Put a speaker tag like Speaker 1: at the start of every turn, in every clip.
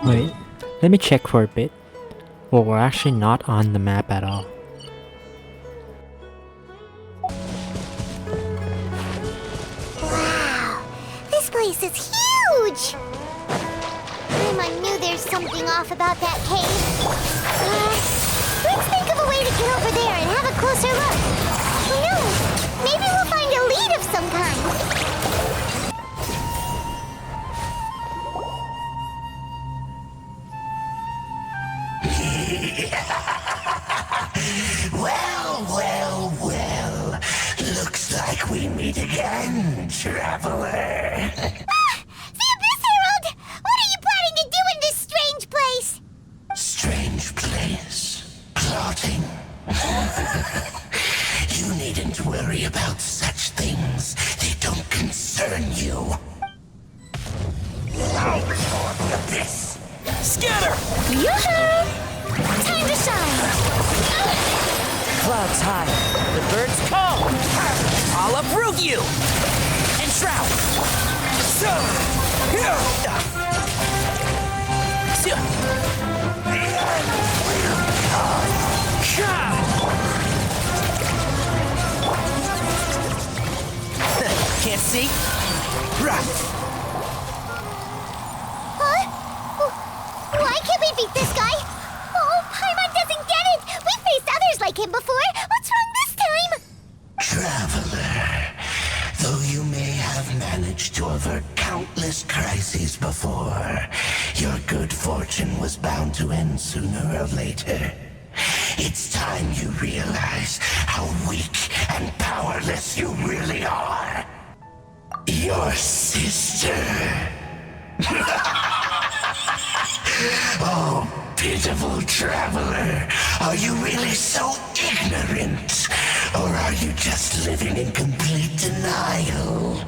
Speaker 1: Wait, let me check for a bit. Well, we're actually not on the map at all.
Speaker 2: Wow, this place is huge! I knew there's something off about that cave. Let's think of a way to get over there and have a closer look. Who knows? Maybe we'll find a lead of some kind.
Speaker 3: Well. Looks like we meet again, traveler.
Speaker 2: The Abyss Herald! What are you planning to do in this strange place?
Speaker 3: Strange place. Plotting. You needn't worry about such things. They don't concern you. Now before the Abyss.
Speaker 4: Scatter!
Speaker 2: Yoo-hoo! Time to shine!
Speaker 4: Clouds high, the birds call. I'll uproot you! And shroud! So, here! Can't see?
Speaker 2: Huh? Why can't we beat this guy? Oh, Paimon doesn't get it! We've faced others like him before! What's wrong this time?
Speaker 3: Traveler, though you may have managed to avert countless crises before, your good fortune was bound to end sooner or later. It's time you realize how weak and powerless you really are. Your sister. Oh, pitiful traveler. Are you really so ignorant? Or are you just living in complete denial?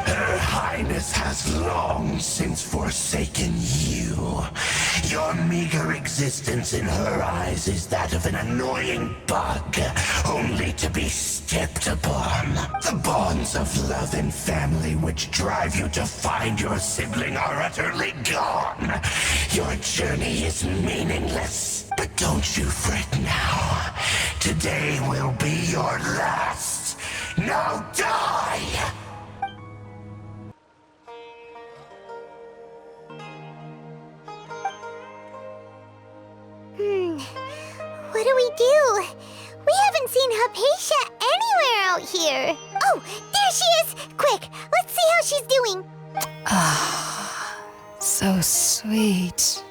Speaker 3: Her Highness has long since forsaken you. Your meager existence in her eyes is that of an annoying bug, only to be stepped upon. The bonds of love and family which drive you to find your sibling are utterly gone. Your journey is meaningless. But don't you fret now. Today will be your last. Now die!
Speaker 2: What do we do? We haven't seen Hypatia anywhere out here. Oh, there she is! Quick, let's see how she's doing.
Speaker 5: So sweet.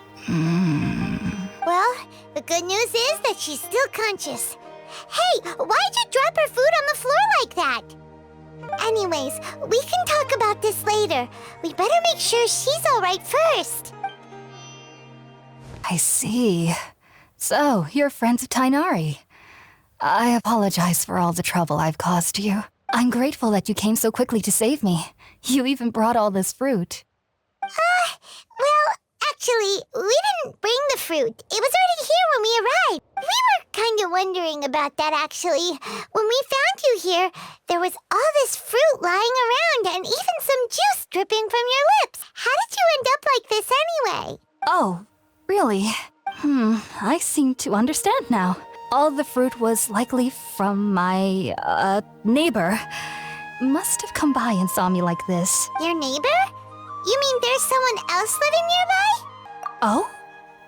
Speaker 2: Well, the good news is that she's still conscious. Hey, why'd you drop her food on the floor like that? Anyways, we can talk about this later. We better make sure she's all right first.
Speaker 5: I see. So, you're friends of Tainari. I apologize for all the trouble I've caused you. I'm grateful that you came so quickly to save me. You even brought all this fruit.
Speaker 2: Well, actually, we didn't bring the fruit. It was already here when we arrived. We were kind of wondering about that, actually. When we found you here, there was all this fruit lying around and even some juice dripping from your lips. How did you end up like this anyway?
Speaker 5: Oh, really? I seem to understand now. All the fruit was likely from my, neighbor. Must have come by and saw me like this.
Speaker 2: Your neighbor? You mean there's someone else living nearby?
Speaker 5: Oh?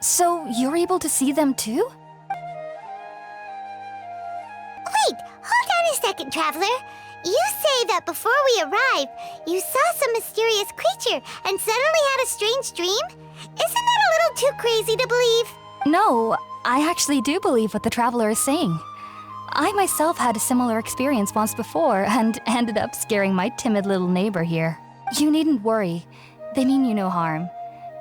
Speaker 5: So you're able to see them too?
Speaker 2: Wait, hold on a second, traveler. You say that before we arrived, you saw some mysterious creature and suddenly had a strange dream? Isn't that a little too crazy to believe?
Speaker 5: No, I actually do believe what the traveler is saying. I myself had a similar experience once before and ended up scaring my timid little neighbor here. You needn't worry. They mean you no harm.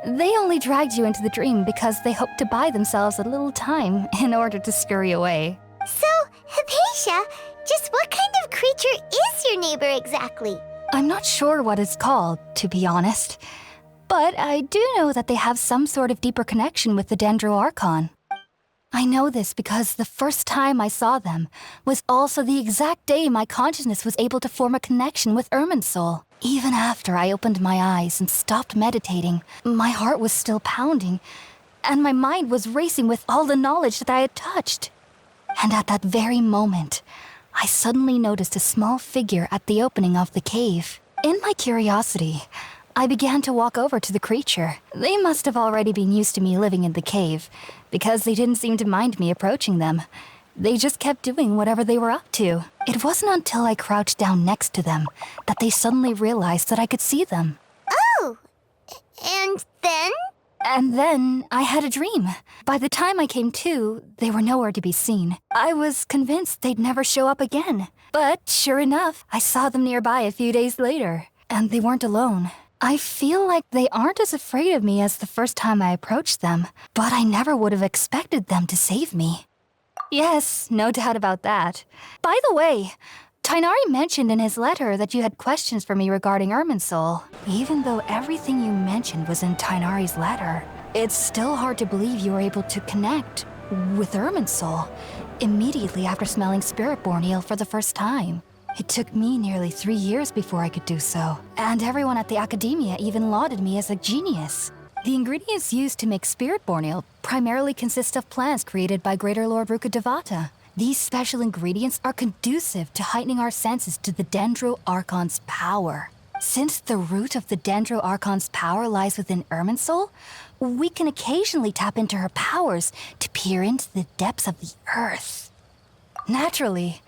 Speaker 5: They only dragged you into the dream because they hoped to buy themselves a little time in order to scurry away.
Speaker 2: So, Hypatia, just what kind of creature is your neighbor exactly?
Speaker 5: I'm not sure what it's called, to be honest. But I do know that they have some sort of deeper connection with the Dendro Archon. I know this because the first time I saw them was also the exact day my consciousness was able to form a connection with Irminsul. Even after I opened my eyes and stopped meditating, my heart was still pounding, and my mind was racing with all the knowledge that I had touched. And at that very moment, I suddenly noticed a small figure at the opening of the cave. In my curiosity, I began to walk over to the creature. They must have already been used to me living in the cave, because they didn't seem to mind me approaching them. They just kept doing whatever they were up to. It wasn't until I crouched down next to them that they suddenly realized that I could see them.
Speaker 2: Oh, and then?
Speaker 5: And then I had a dream. By the time I came to, they were nowhere to be seen. I was convinced they'd never show up again. But sure enough, I saw them nearby a few days later. And they weren't alone. I feel like they aren't as afraid of me as the first time I approached them, but I never would have expected them to save me. Yes, no doubt about that. By the way, Tainari mentioned in his letter that you had questions for me regarding Irminsul. Even though everything you mentioned was in Tainari's letter, it's still hard to believe you were able to connect with Irminsul immediately after smelling Spiritborn eel for the first time. It took me nearly 3 years before I could do so, and everyone at the Academia even lauded me as a genius. The ingredients used to make Spiritborn eel primarily consist of plants created by Greater Lord Rukkhadevata. These special ingredients are conducive to heightening our senses to the Dendro Archon's power. Since the root of the Dendro Archon's power lies within Irminsul, we can occasionally tap into her powers to peer into the depths of the earth. Naturally,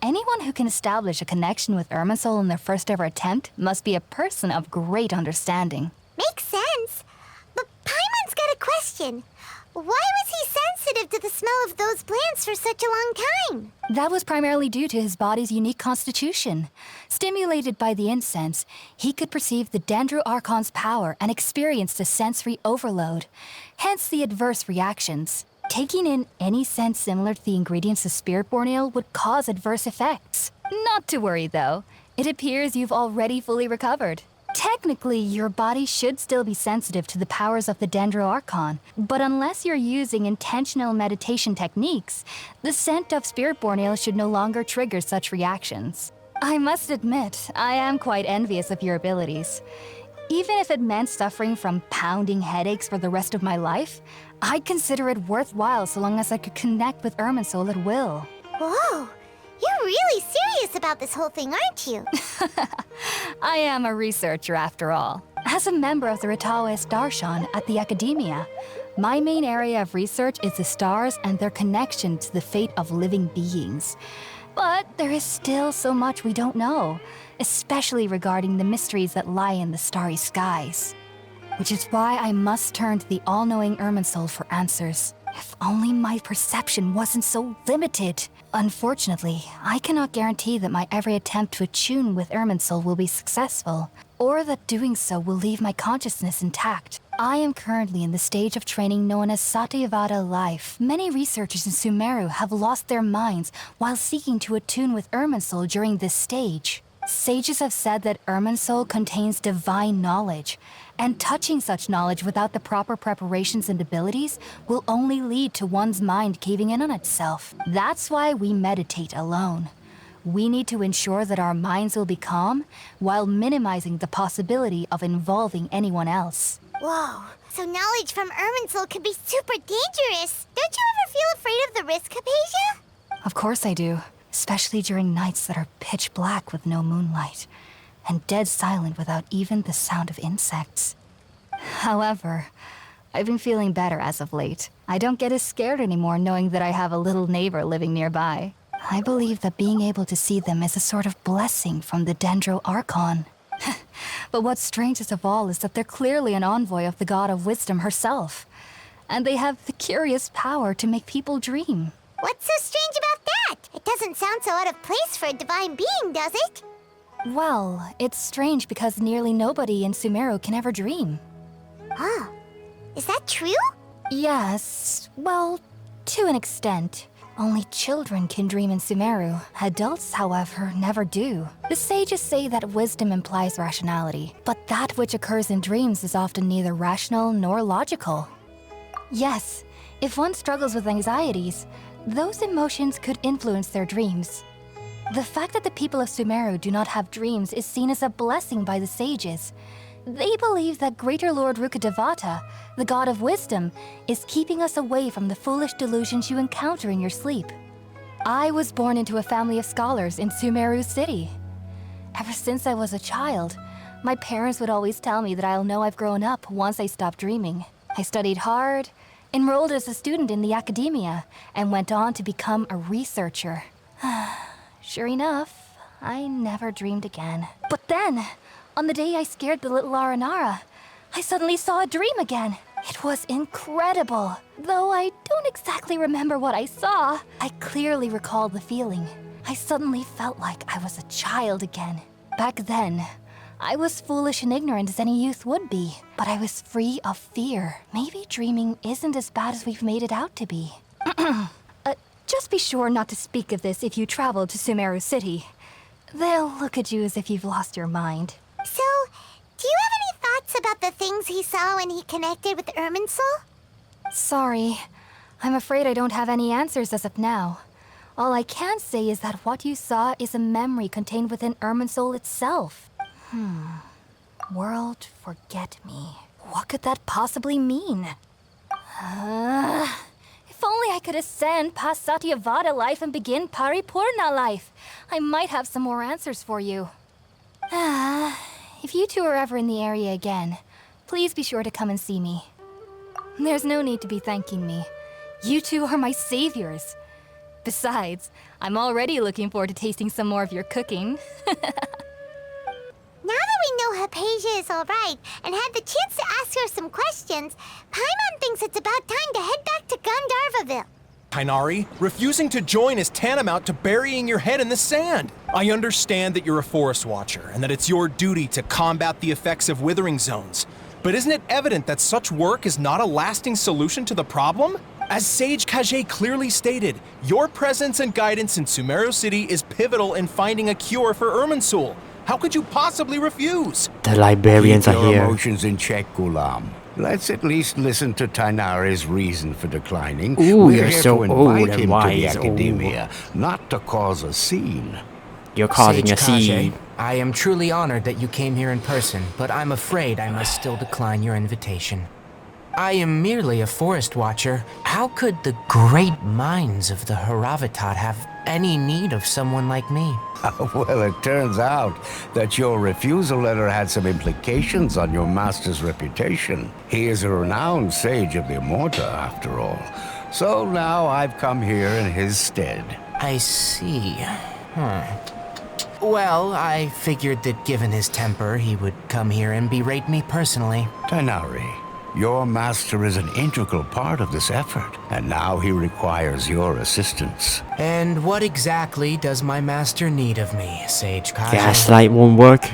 Speaker 5: anyone who can establish a connection with Irminsul in their first ever attempt must be a person of great understanding.
Speaker 2: Makes sense. But Paimon's got a question. Why was he sensitive to the smell of those plants for such a long time?
Speaker 5: That was primarily due to his body's unique constitution. Stimulated by the incense, he could perceive the Dendro Archon's power and experienced a sensory overload, hence the adverse reactions. Taking in any scent similar to the ingredients of Spiritborn eel would cause adverse effects. Not to worry, though. It appears you've already fully recovered. Technically, your body should still be sensitive to the powers of the Dendro Archon, but unless you're using intentional meditation techniques, the scent of Spiritborn eel should no longer trigger such reactions. I must admit, I am quite envious of your abilities. Even if it meant suffering from pounding headaches for the rest of my life, I'd consider it worthwhile so long as I could connect with Irminsul at will.
Speaker 2: Whoa, you're really serious about this whole thing, aren't you?
Speaker 5: I am a researcher after all. As a member of the Ritaoist Archon at the Academia, my main area of research is the stars and their connection to the fate of living beings. But there is still so much we don't know, especially regarding the mysteries that lie in the starry skies. Which is why I must turn to the all-knowing Irminsul for answers. If only my perception wasn't so limited. Unfortunately, I cannot guarantee that my every attempt to attune with Irminsul will be successful, or that doing so will leave my consciousness intact. I am currently in the stage of training known as Satyavada life. Many researchers in Sumeru have lost their minds while seeking to attune with Irminsul during this stage. Sages have said that Irminsul contains divine knowledge, and touching such knowledge without the proper preparations and abilities will only lead to one's mind caving in on itself. That's why we meditate alone. We need to ensure that our minds will be calm while minimizing the possibility of involving anyone else.
Speaker 2: Whoa, so knowledge from Irminsul could be super dangerous. Don't you ever feel afraid of the risk, Hypatia?
Speaker 5: Of course I do, especially during nights that are pitch black with no moonlight, and dead silent without even the sound of insects. However, I've been feeling better as of late. I don't get as scared anymore knowing that I have a little neighbor living nearby. I believe that being able to see them is a sort of blessing from the Dendro Archon. But what's strangest of all is that they're clearly an envoy of the God of Wisdom herself. And they have the curious power to make people dream.
Speaker 2: What's so strange about that? It doesn't sound so out of place for a divine being, does it?
Speaker 5: Well, it's strange because nearly nobody in Sumeru can ever dream.
Speaker 2: Huh. Is that true?
Speaker 5: Yes, well, to an extent. Only children can dream in Sumeru. Adults, however, never do. The sages say that wisdom implies rationality, but that which occurs in dreams is often neither rational nor logical. Yes, if one struggles with anxieties, those emotions could influence their dreams. The fact that the people of Sumeru do not have dreams is seen as a blessing by the sages. They believe that Greater Lord Rukkhadevata, the god of wisdom, is keeping us away from the foolish delusions you encounter in your sleep. I was born into a family of scholars in Sumeru City. Ever since I was a child, my parents would always tell me that I'll know I've grown up once I stop dreaming. I studied hard, enrolled as a student in the academia, and went on to become a researcher. Sure enough, I never dreamed again. But then, on the day I scared the little Aranara, I suddenly saw a dream again. It was incredible. Though I don't exactly remember what I saw, I clearly recall the feeling. I suddenly felt like I was a child again. Back then, I was foolish and ignorant as any youth would be, but I was free of fear. Maybe dreaming isn't as bad as we've made it out to be. Just be sure not to speak of this if you travel to Sumeru City. They'll look at you as if you've lost your mind.
Speaker 2: So, do you have any thoughts about the things he saw when he connected with Irminsul?
Speaker 5: Sorry. I'm afraid I don't have any answers as of now. All I can say is that what you saw is a memory contained within Irminsul itself. World forget me. What could that possibly mean? If only I could ascend past Satyavada life and begin Paripurna life. I might have some more answers for you. If you two are ever in the area again, please be sure to come and see me. There's no need to be thanking me. You two are my saviors. Besides, I'm already looking forward to tasting some more of your cooking.
Speaker 2: Now that we know Hypatia is alright and had the chance to ask her some questions, Paimon thinks it's about time to head back to Gandharvaville.
Speaker 6: Tighnari, refusing to join is tantamount to burying your head in the sand. I understand that you're a forest watcher and that it's your duty to combat the effects of withering zones. But isn't it evident that such work is not a lasting solution to the problem? As Sage Kage clearly stated, your presence and guidance in Sumeru City is pivotal in finding a cure for Irminsul. How could you possibly refuse?
Speaker 1: The librarians
Speaker 3: Keep
Speaker 1: are
Speaker 3: your
Speaker 1: here.
Speaker 3: emotions in check, Ghulam. Let's at least listen to Tighnari's reason for declining.
Speaker 1: Ooh,
Speaker 3: We're
Speaker 1: you're
Speaker 3: here
Speaker 1: so
Speaker 3: to invite
Speaker 1: old and
Speaker 3: him to the
Speaker 1: wise.
Speaker 3: academia, not to cause a scene.
Speaker 1: You're causing
Speaker 4: Sage
Speaker 1: a scene.
Speaker 4: Kage, I am truly honored that you came here in person, but I'm afraid I must still decline your invitation. I am merely a forest watcher. How could the great minds of the Haravatat have any need of someone like me?
Speaker 3: Well, it turns out that your refusal letter had some implications on your master's reputation. He is a renowned sage of the Immorta, after all. So now I've come here in his stead.
Speaker 4: I see. Well, I figured that given his temper, he would come here and berate me personally.
Speaker 3: Tighnari, your master is an integral part of this effort, and now he requires your assistance.
Speaker 4: And what exactly does my master need of me, Sage Kage?
Speaker 1: Gaslight won't work.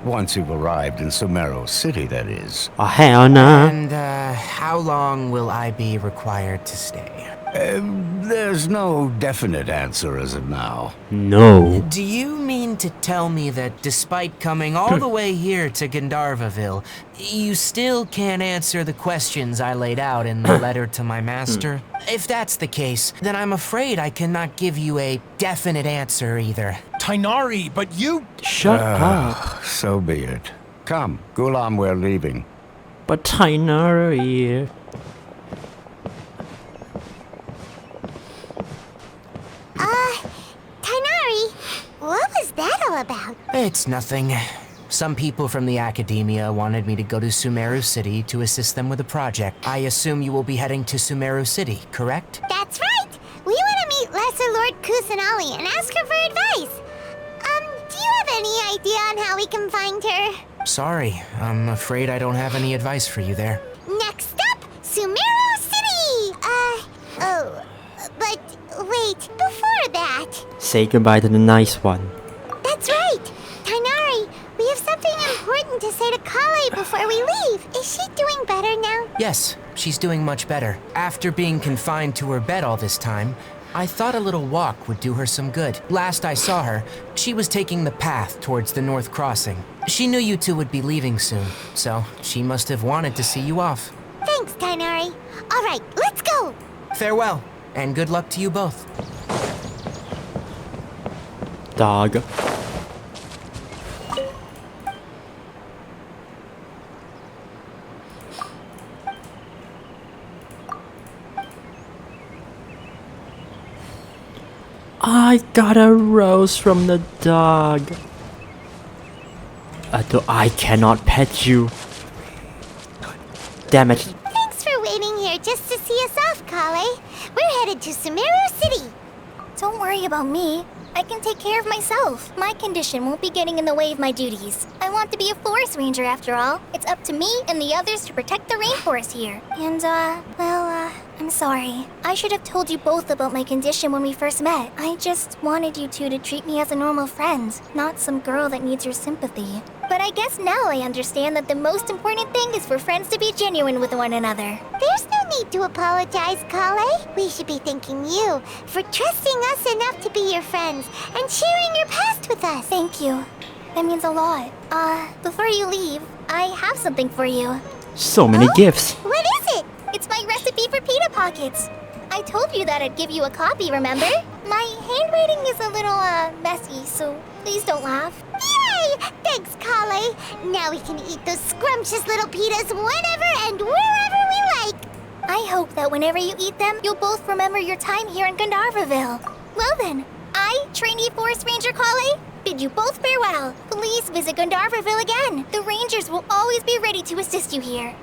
Speaker 3: Once you've arrived in Sumeru City, that is.
Speaker 1: Oh, hell nah.
Speaker 4: And how long will I be required to stay?
Speaker 3: There's no definite answer as of now.
Speaker 1: No.
Speaker 4: Do you mean to tell me that despite coming all the way here to Gandharvaville, you still can't answer the questions I laid out in the letter to my master? If that's the case, then I'm afraid I cannot give you a definite answer either.
Speaker 6: Tighnari, but you...
Speaker 1: Shut up.
Speaker 3: So be it. Come, Ghulam, we're leaving.
Speaker 1: But Tighnari...
Speaker 2: Tighnari, what was that all about?
Speaker 4: It's nothing. Some people from the academia wanted me to go to Sumeru City to assist them with a project. I assume you will be heading to Sumeru City, correct?
Speaker 2: That's right! We want to meet Lesser Lord Kusanali and ask her for advice. Do you have any idea on how we can find her?
Speaker 4: Sorry, I'm afraid I don't have any advice for you there.
Speaker 2: Next up, Sumeru City! But wait, before that...
Speaker 1: Say goodbye to the nice one.
Speaker 2: That's right! Tighnari, we have something important to say to Kale before we leave. Is she doing better now?
Speaker 4: Yes, she's doing much better. After being confined to her bed all this time, I thought a little walk would do her some good. Last I saw her, she was taking the path towards the North Crossing. She knew you two would be leaving soon, so she must have wanted to see you off.
Speaker 2: Thanks, Tainari. All right, let's go.
Speaker 4: Farewell, and good luck to you both.
Speaker 1: Dog. I got a rose from the dog. I cannot pet you. Damn it.
Speaker 2: Thanks for waiting here just to see us off, Kale. We're headed to Sumeru City.
Speaker 7: Don't worry about me. I can take care of myself. My condition won't be getting in the way of my duties. I want to be a forest ranger after all. It's up to me and the others to protect the rainforest here. And, I'm sorry. I should have told you both about my condition when we first met. I just wanted you two to treat me as a normal friend, not some girl that needs your sympathy. But I guess now I understand that the most important thing is for friends to be genuine with one another.
Speaker 2: There's no need to apologize, Kale. We should be thanking you for trusting us enough to be your friends and sharing your past with us.
Speaker 7: Thank you. That means a lot. Before you leave, I have something for you.
Speaker 1: So many gifts.
Speaker 2: What is it?
Speaker 7: It's my recipe for pita pockets. I told you that I'd give you a copy, remember? My handwriting is a little, messy, so please don't laugh.
Speaker 2: Yay! Thanks, Kale. Now we can eat those scrumptious little pitas whenever and wherever we like.
Speaker 7: I hope that whenever you eat them, you'll both remember your time here in Gandharvaville. Well then, I, trainee Forest Ranger Kale, bid you both farewell. Please visit Gandharvaville again. The Rangers will always be ready to assist you here.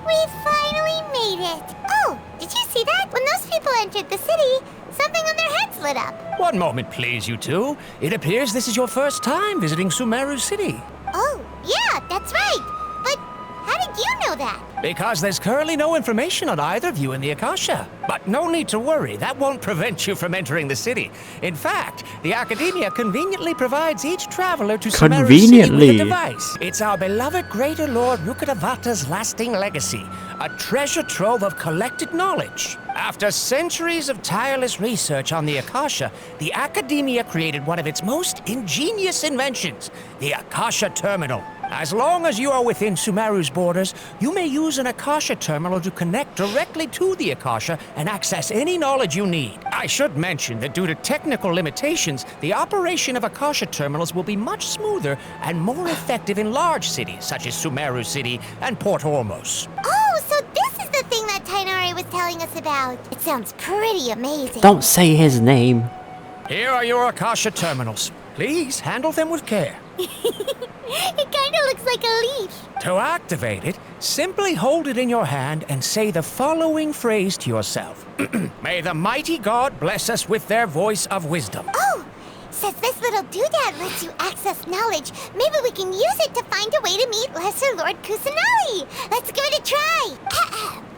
Speaker 2: We finally made it. Oh, did you see that? When those people entered the city, something on their heads lit up.
Speaker 8: One moment, please, you two. It appears this is your first time visiting Sumeru City.
Speaker 2: Oh, yeah, that's right. But how did you know that?
Speaker 8: Because there's currently no information on either of you in the Akasha. But no need to worry, that won't prevent you from entering the city. In fact, the Academia conveniently provides each traveler to Sumeru City with a device. It's our beloved Greater Lord Rukkhadevata's lasting legacy, a treasure trove of collected knowledge. After centuries of tireless research on the Akasha, the Academia created one of its most ingenious inventions, the Akasha Terminal. As long as you are within Sumeru's borders, you may use an Akasha terminal to connect directly to the Akasha and access any knowledge you need. I should mention that due to technical limitations, the operation of Akasha terminals will be much smoother and more effective in large cities such as Sumeru City and Port Ormos.
Speaker 2: Oh, so this is the thing that Tainari was telling us about. It sounds pretty amazing.
Speaker 1: Don't say his name.
Speaker 8: Here are your Akasha terminals. Please handle them with care.
Speaker 2: It kind of looks like a leaf.
Speaker 8: To activate it, simply hold it in your hand and say the following phrase to yourself. May the mighty God bless us with their voice of wisdom.
Speaker 2: Oh, since this little doodad lets you access knowledge, maybe we can use it to find a way to meet Lesser Lord Kusanali. Let's give it a try.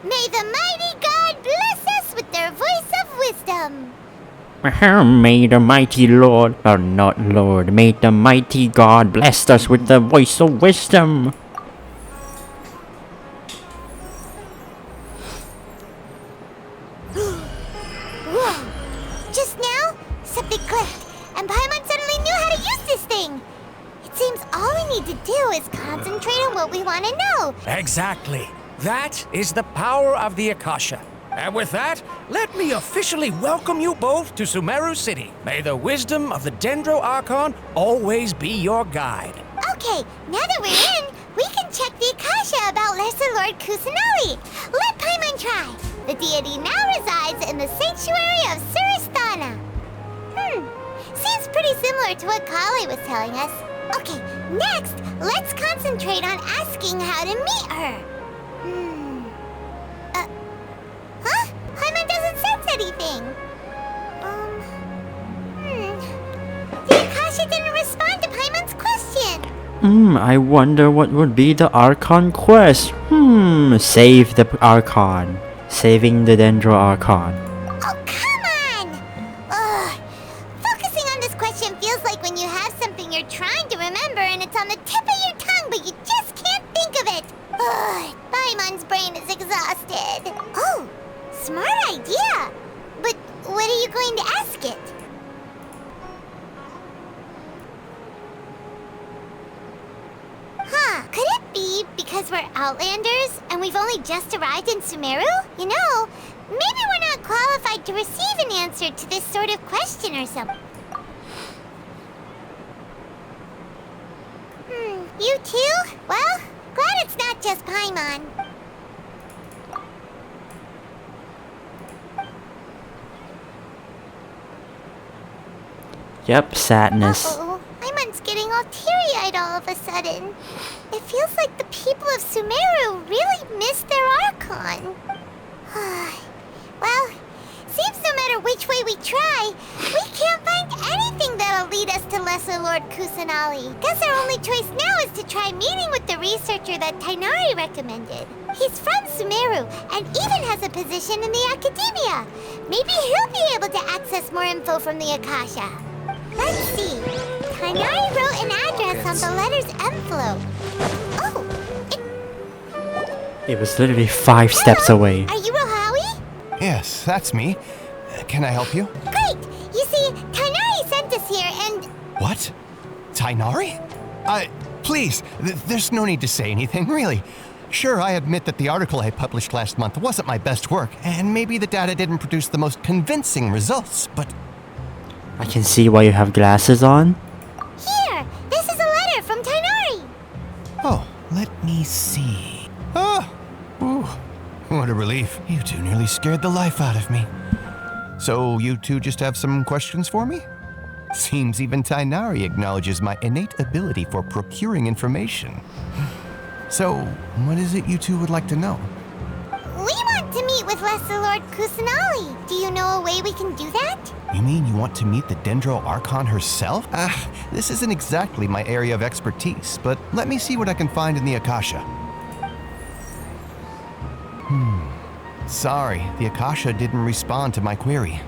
Speaker 2: May the mighty God bless us with their voice of wisdom.
Speaker 1: May the mighty Lord, or not Lord, may the mighty God bless us with the voice of wisdom.
Speaker 2: Whoa! Just now, something clicked, and Paimon suddenly knew how to use this thing. It seems all we need to do is concentrate on what we want to know.
Speaker 8: Exactly. That is the power of the Akasha. And with that, let me officially welcome you both to Sumeru City. May the wisdom of the Dendro Archon always be your guide.
Speaker 2: Okay, now that we're in, we can check the Akasha about Lesser Lord Kusanali. Let Paimon try. The deity now resides in the sanctuary of Surasthana. Seems pretty similar to what Kale was telling us. Okay, next, let's concentrate on asking how to meet her. Huh? Paimon doesn't sense anything. The Akasha didn't respond to Paimon's question.
Speaker 1: I wonder what would be the Archon quest. Save the Archon. Saving the Dendro Archon.
Speaker 2: Oh, come on! Ugh. Focusing on this question feels like when you have something you're trying to remember on the tip of your tongue, but you just can't think of it. Ugh, Paimon's brain is exhausted. Oh, smart idea. But what are you going to ask it? Huh, could it be because we're Outlanders and we've only just arrived in Sumeru? You know, maybe we're not qualified to receive an answer to this sort of question or something. You too? Well, glad it's not just Paimon.
Speaker 1: Yep, sadness.
Speaker 2: Uh-oh. Paimon's getting all teary-eyed all of a sudden. It feels like the people of Sumeru really miss their Archon. Well, seems no matter which way we try, we can't find anything that'll lead us to Lesser Lord Kusanali. Guess our only choice now is to try meeting with the researcher that Tainari recommended. He's from Sumeru and even has a position in the Academia. Maybe he'll be able to access more info from the Akasha. Let's see. Tainari wrote an address on the letter's envelope. Oh,
Speaker 1: It was literally 5 steps away.
Speaker 2: Are you Rohawi?
Speaker 9: Yes, that's me. Can I help you?
Speaker 2: Great! You see, Tainari sent us here and...
Speaker 9: What? Tainari? Please, there's no need to say anything, really. Sure, I admit that the article I published last month wasn't my best work, and maybe the data didn't produce the most convincing results, but...
Speaker 1: I can see why you have glasses on.
Speaker 2: Here! This is a letter from Tainari!
Speaker 9: Oh, let me see. Oh! Ooh, what a relief. You two nearly scared the life out of me. So, you two just have some questions for me? Seems even Tainari acknowledges my innate ability for procuring information. So, what is it you two would like to know?
Speaker 2: We want to meet with Lesser Lord Kusanali. Do you know a way we can do that?
Speaker 9: You mean you want to meet the Dendro Archon herself? This isn't exactly my area of expertise, but let me see what I can find in the Akasha. Sorry, the Akasha didn't respond to my query.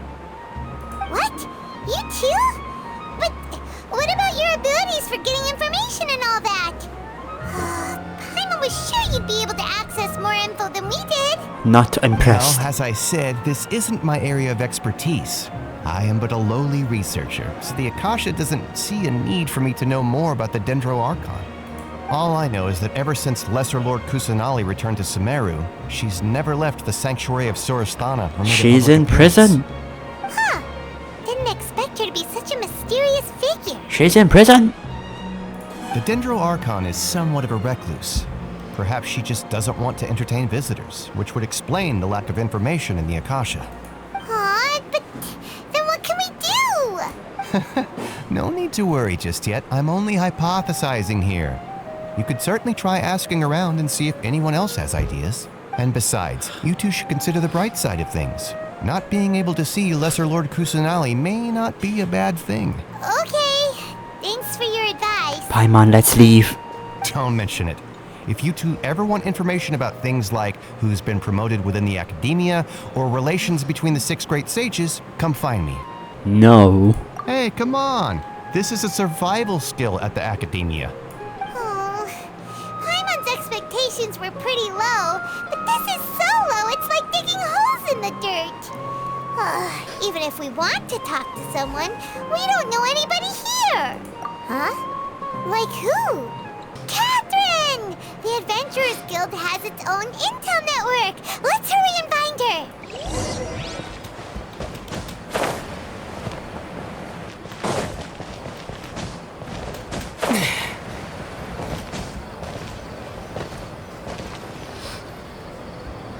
Speaker 2: What? You too? But what about your abilities for getting information and all that? Paimon was sure you'd be able to access more info than we did.
Speaker 1: Not impressed.
Speaker 9: Well, as I said, this isn't my area of expertise. I am but a lowly researcher, so the Akasha doesn't see a need for me to know more about the Dendro Archon. All I know is that ever since Lesser Lord Kusanali returned to Sumeru, she's never left the sanctuary of Sorasthana.
Speaker 1: She's in prison.
Speaker 2: Huh. Didn't expect her to be such a mysterious figure.
Speaker 1: She's in prison.
Speaker 9: The Dendro Archon is somewhat of a recluse. Perhaps she just doesn't want to entertain visitors, which would explain the lack of information in the Akasha.
Speaker 2: Aw, but then what can we do?
Speaker 9: No need to worry just yet. I'm only hypothesizing here. You could certainly try asking around and see if anyone else has ideas. And besides, you two should consider the bright side of things. Not being able to see Lesser Lord Kusanali may not be a bad thing.
Speaker 2: Okay. Thanks for your advice.
Speaker 1: Paimon, let's leave.
Speaker 9: Don't mention it. If you two ever want information about things like who's been promoted within the Academia or relations between the 6 great sages, come find me.
Speaker 1: No.
Speaker 9: Hey, come on. This is a survival skill at the Academia.
Speaker 2: Oh, Paimon's expectations were pretty low, but this is so low it's like digging holes in the dirt. Even if we want to talk to someone, we don't know anybody here. Huh? Like who? Catherine! The Adventurers Guild has its own intel network. Let's hurry and find her.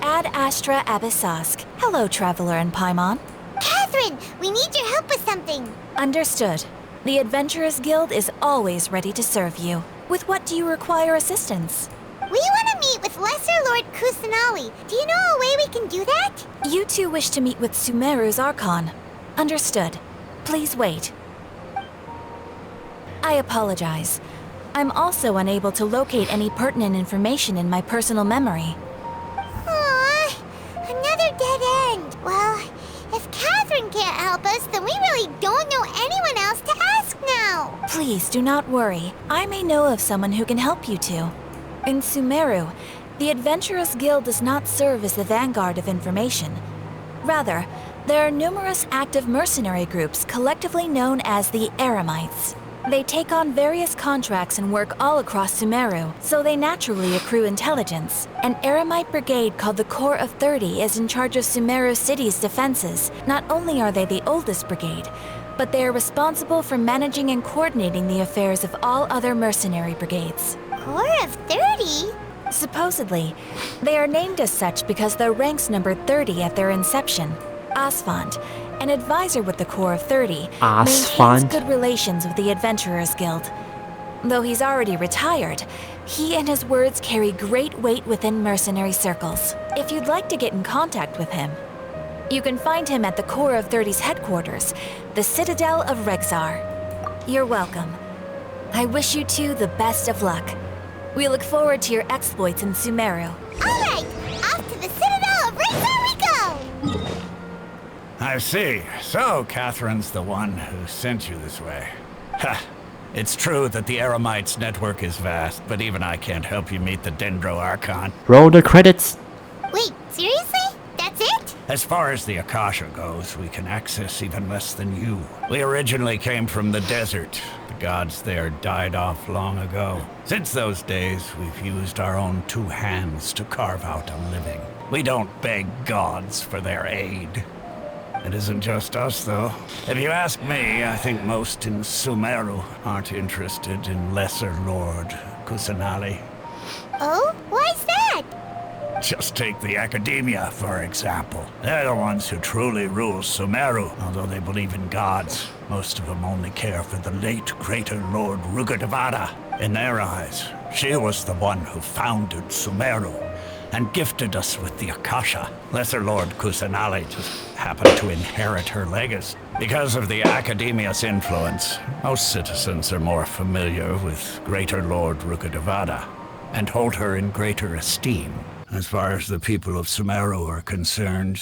Speaker 10: Ad Astra Abyssask. Hello, Traveler and Paimon.
Speaker 2: Catherine, we need your help with something.
Speaker 10: Understood. The Adventurers Guild is always ready to serve you. With what do you require assistance?
Speaker 2: We want to meet with Lesser Lord Kusanali. Do you know a way we can do that?
Speaker 10: You two wish to meet with Sumeru's Archon. Understood. Please wait. I apologize. I'm also unable to locate any pertinent information in my personal memory.
Speaker 2: Aww, another dead end. Well, if Catherine can't help us, then we really don't know anyone else to ask now.
Speaker 10: Please do not worry. I may know of someone who can help you two. In Sumeru, the Adventurers Guild does not serve as the vanguard of information. Rather, there are numerous active mercenary groups collectively known as the Eremites. They take on various contracts and work all across Sumeru, so they naturally accrue intelligence. An Eremite brigade called the Corps of 30 is in charge of Sumeru City's defenses. Not only are they the oldest brigade, but they are responsible for managing and coordinating the affairs of all other mercenary brigades.
Speaker 2: Corps of 30?
Speaker 10: Supposedly, they are named as such because their ranks numbered 30 at their inception. Asfand, an advisor with the Corps of 30, maintains good relations with the Adventurers Guild. Though he's already retired, he and his words carry great weight within mercenary circles. If you'd like to get in contact with him, you can find him at the Corps of 30's headquarters, the Citadel of Rexar. You're welcome. I wish you two the best of luck. We look forward to your exploits in Sumeru.
Speaker 2: All right, off to the Citadel of Rexar we go!
Speaker 11: I see. So, Catherine's the one who sent you this way. Ha! It's true that the Eremites' network is vast, but even I can't help you meet the Dendro Archon.
Speaker 1: Roll the credits.
Speaker 2: Wait, seriously? That's it?
Speaker 11: As far as the Akasha goes, we can access even less than you. We originally came from the desert. The gods there died off long ago. Since those days, we've used our own 2 hands to carve out a living. We don't beg gods for their aid. It isn't just us, though. If you ask me, I think most in Sumeru aren't interested in Lesser Lord Kusanali.
Speaker 2: Oh? Why's that?
Speaker 11: Just take the Academia, for example. They're the ones who truly rule Sumeru, although they believe in gods. Most of them only care for the late Greater Lord Rugurtavada. In their eyes, she was the one who founded Sumeru and gifted us with the Akasha. Lesser Lord Kusanali just happened to inherit her legacy. Because of the Academia's influence, most citizens are more familiar with Greater Lord Rugurtavada and hold her in greater esteem. As far as the people of Sumeru are concerned,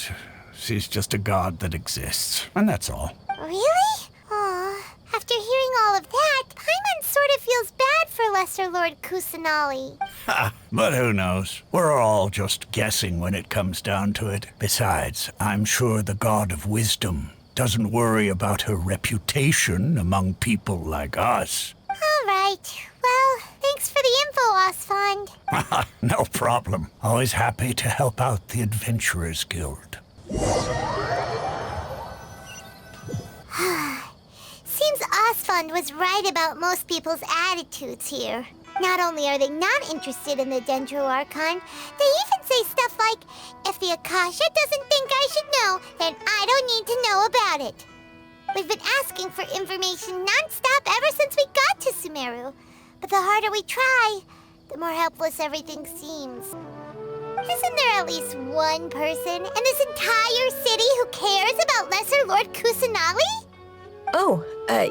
Speaker 11: she's just a god that exists, and that's all.
Speaker 2: Really? Aw, after hearing all of that, Paimon sort of feels bad for Lesser Lord Kusanali.
Speaker 11: Ha! But who knows? We're all just guessing when it comes down to it. Besides, I'm sure the god of wisdom doesn't worry about her reputation among people like us.
Speaker 2: All right. Well, thanks for the info, Asfand.
Speaker 11: No problem. Always happy to help out the Adventurers Guild.
Speaker 2: Seems Asfand was right about most people's attitudes here. Not only are they not interested in the Dendro Archon, they even say stuff like, if the Akasha doesn't think I should know, then I don't need to know about it. We've been asking for information non-stop ever since we got to Sumeru. But the harder we try, the more helpless everything seems. Isn't there at least one person in this entire city who cares about Lesser Lord Kusanali?
Speaker 12: Oh,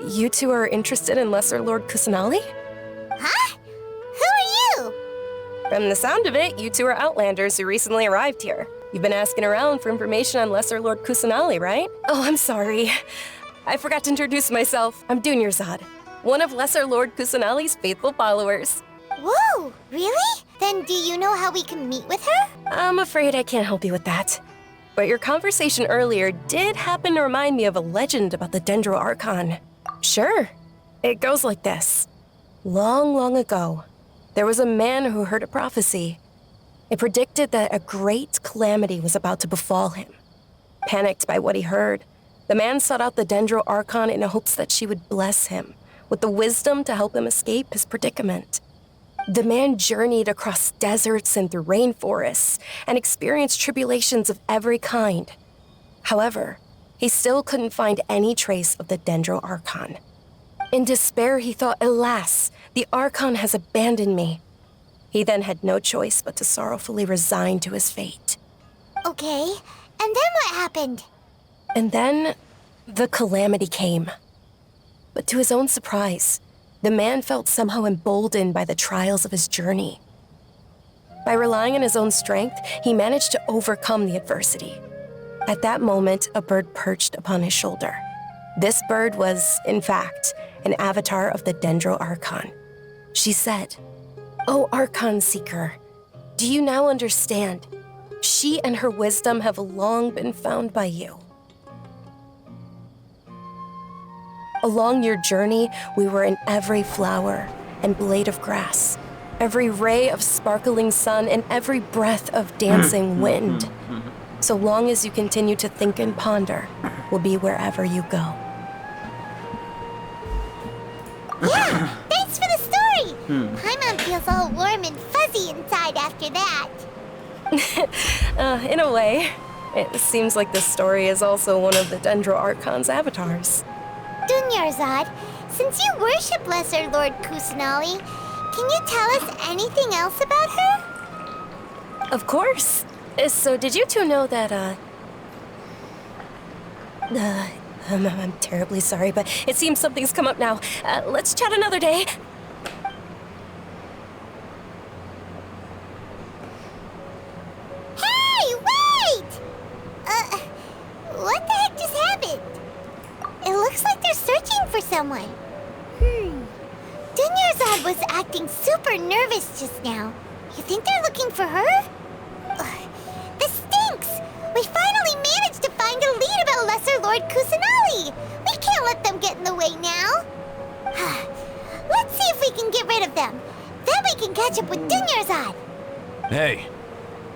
Speaker 12: you two are interested in Lesser Lord Kusanali?
Speaker 2: Huh? Who are you?
Speaker 12: From the sound of it, you two are Outlanders who recently arrived here. You've been asking around for information on Lesser Lord Kusanali, right? Oh, I'm sorry. I forgot to introduce myself. I'm Dunyarzad, one of Lesser Lord Kusanali's faithful followers.
Speaker 2: Whoa, really? Then do you know how we can meet with her?
Speaker 12: I'm afraid I can't help you with that. But your conversation earlier did happen to remind me of a legend about the Dendro Archon. Sure. It goes like this. Long, long ago, there was a man who heard a prophecy. It predicted that a great calamity was about to befall him. Panicked by what he heard, the man sought out the Dendro Archon in hopes that she would bless him with the wisdom to help him escape his predicament. The man journeyed across deserts and through rainforests and experienced tribulations of every kind. However, he still couldn't find any trace of the Dendro Archon. In despair, he thought, alas, the Archon has abandoned me. He then had no choice but to sorrowfully resign to his fate.
Speaker 2: Okay, and then what happened?
Speaker 12: And then, the calamity came. But to his own surprise, the man felt somehow emboldened by the trials of his journey. By relying on his own strength, he managed to overcome the adversity. At that moment, a bird perched upon his shoulder. This bird was, in fact, an avatar of the Dendro Archon. She said, "O Archon Seeker, do you now understand? She and her wisdom have long been found by you. Along your journey, we were in every flower and blade of grass, every ray of sparkling sun, and every breath of dancing wind. So long as you continue to think and ponder, we'll be wherever you go."
Speaker 2: Yeah, thanks for the story. Paimon feels all warm and fuzzy inside after that.
Speaker 12: In a way, it seems like this story is also one of the Dendro Archon's avatars.
Speaker 2: Dunyarzad, since you worship Lesser Lord Kusanali, can you tell us anything else about her?
Speaker 12: Of course. So did you two know that, I'm terribly sorry, but it seems something's come up now. Let's chat another day.
Speaker 2: Hey, wait! What the heck just happened? It looks like they're searching for someone. Dunyarzad was acting super nervous just now. You think they're looking for her? This stinks! We finally managed to find a lead about Lesser Lord Kusanali! We can't let them get in the way now! Let's see if we can get rid of them. Then we can catch up with Dunyarzad!
Speaker 13: Hey,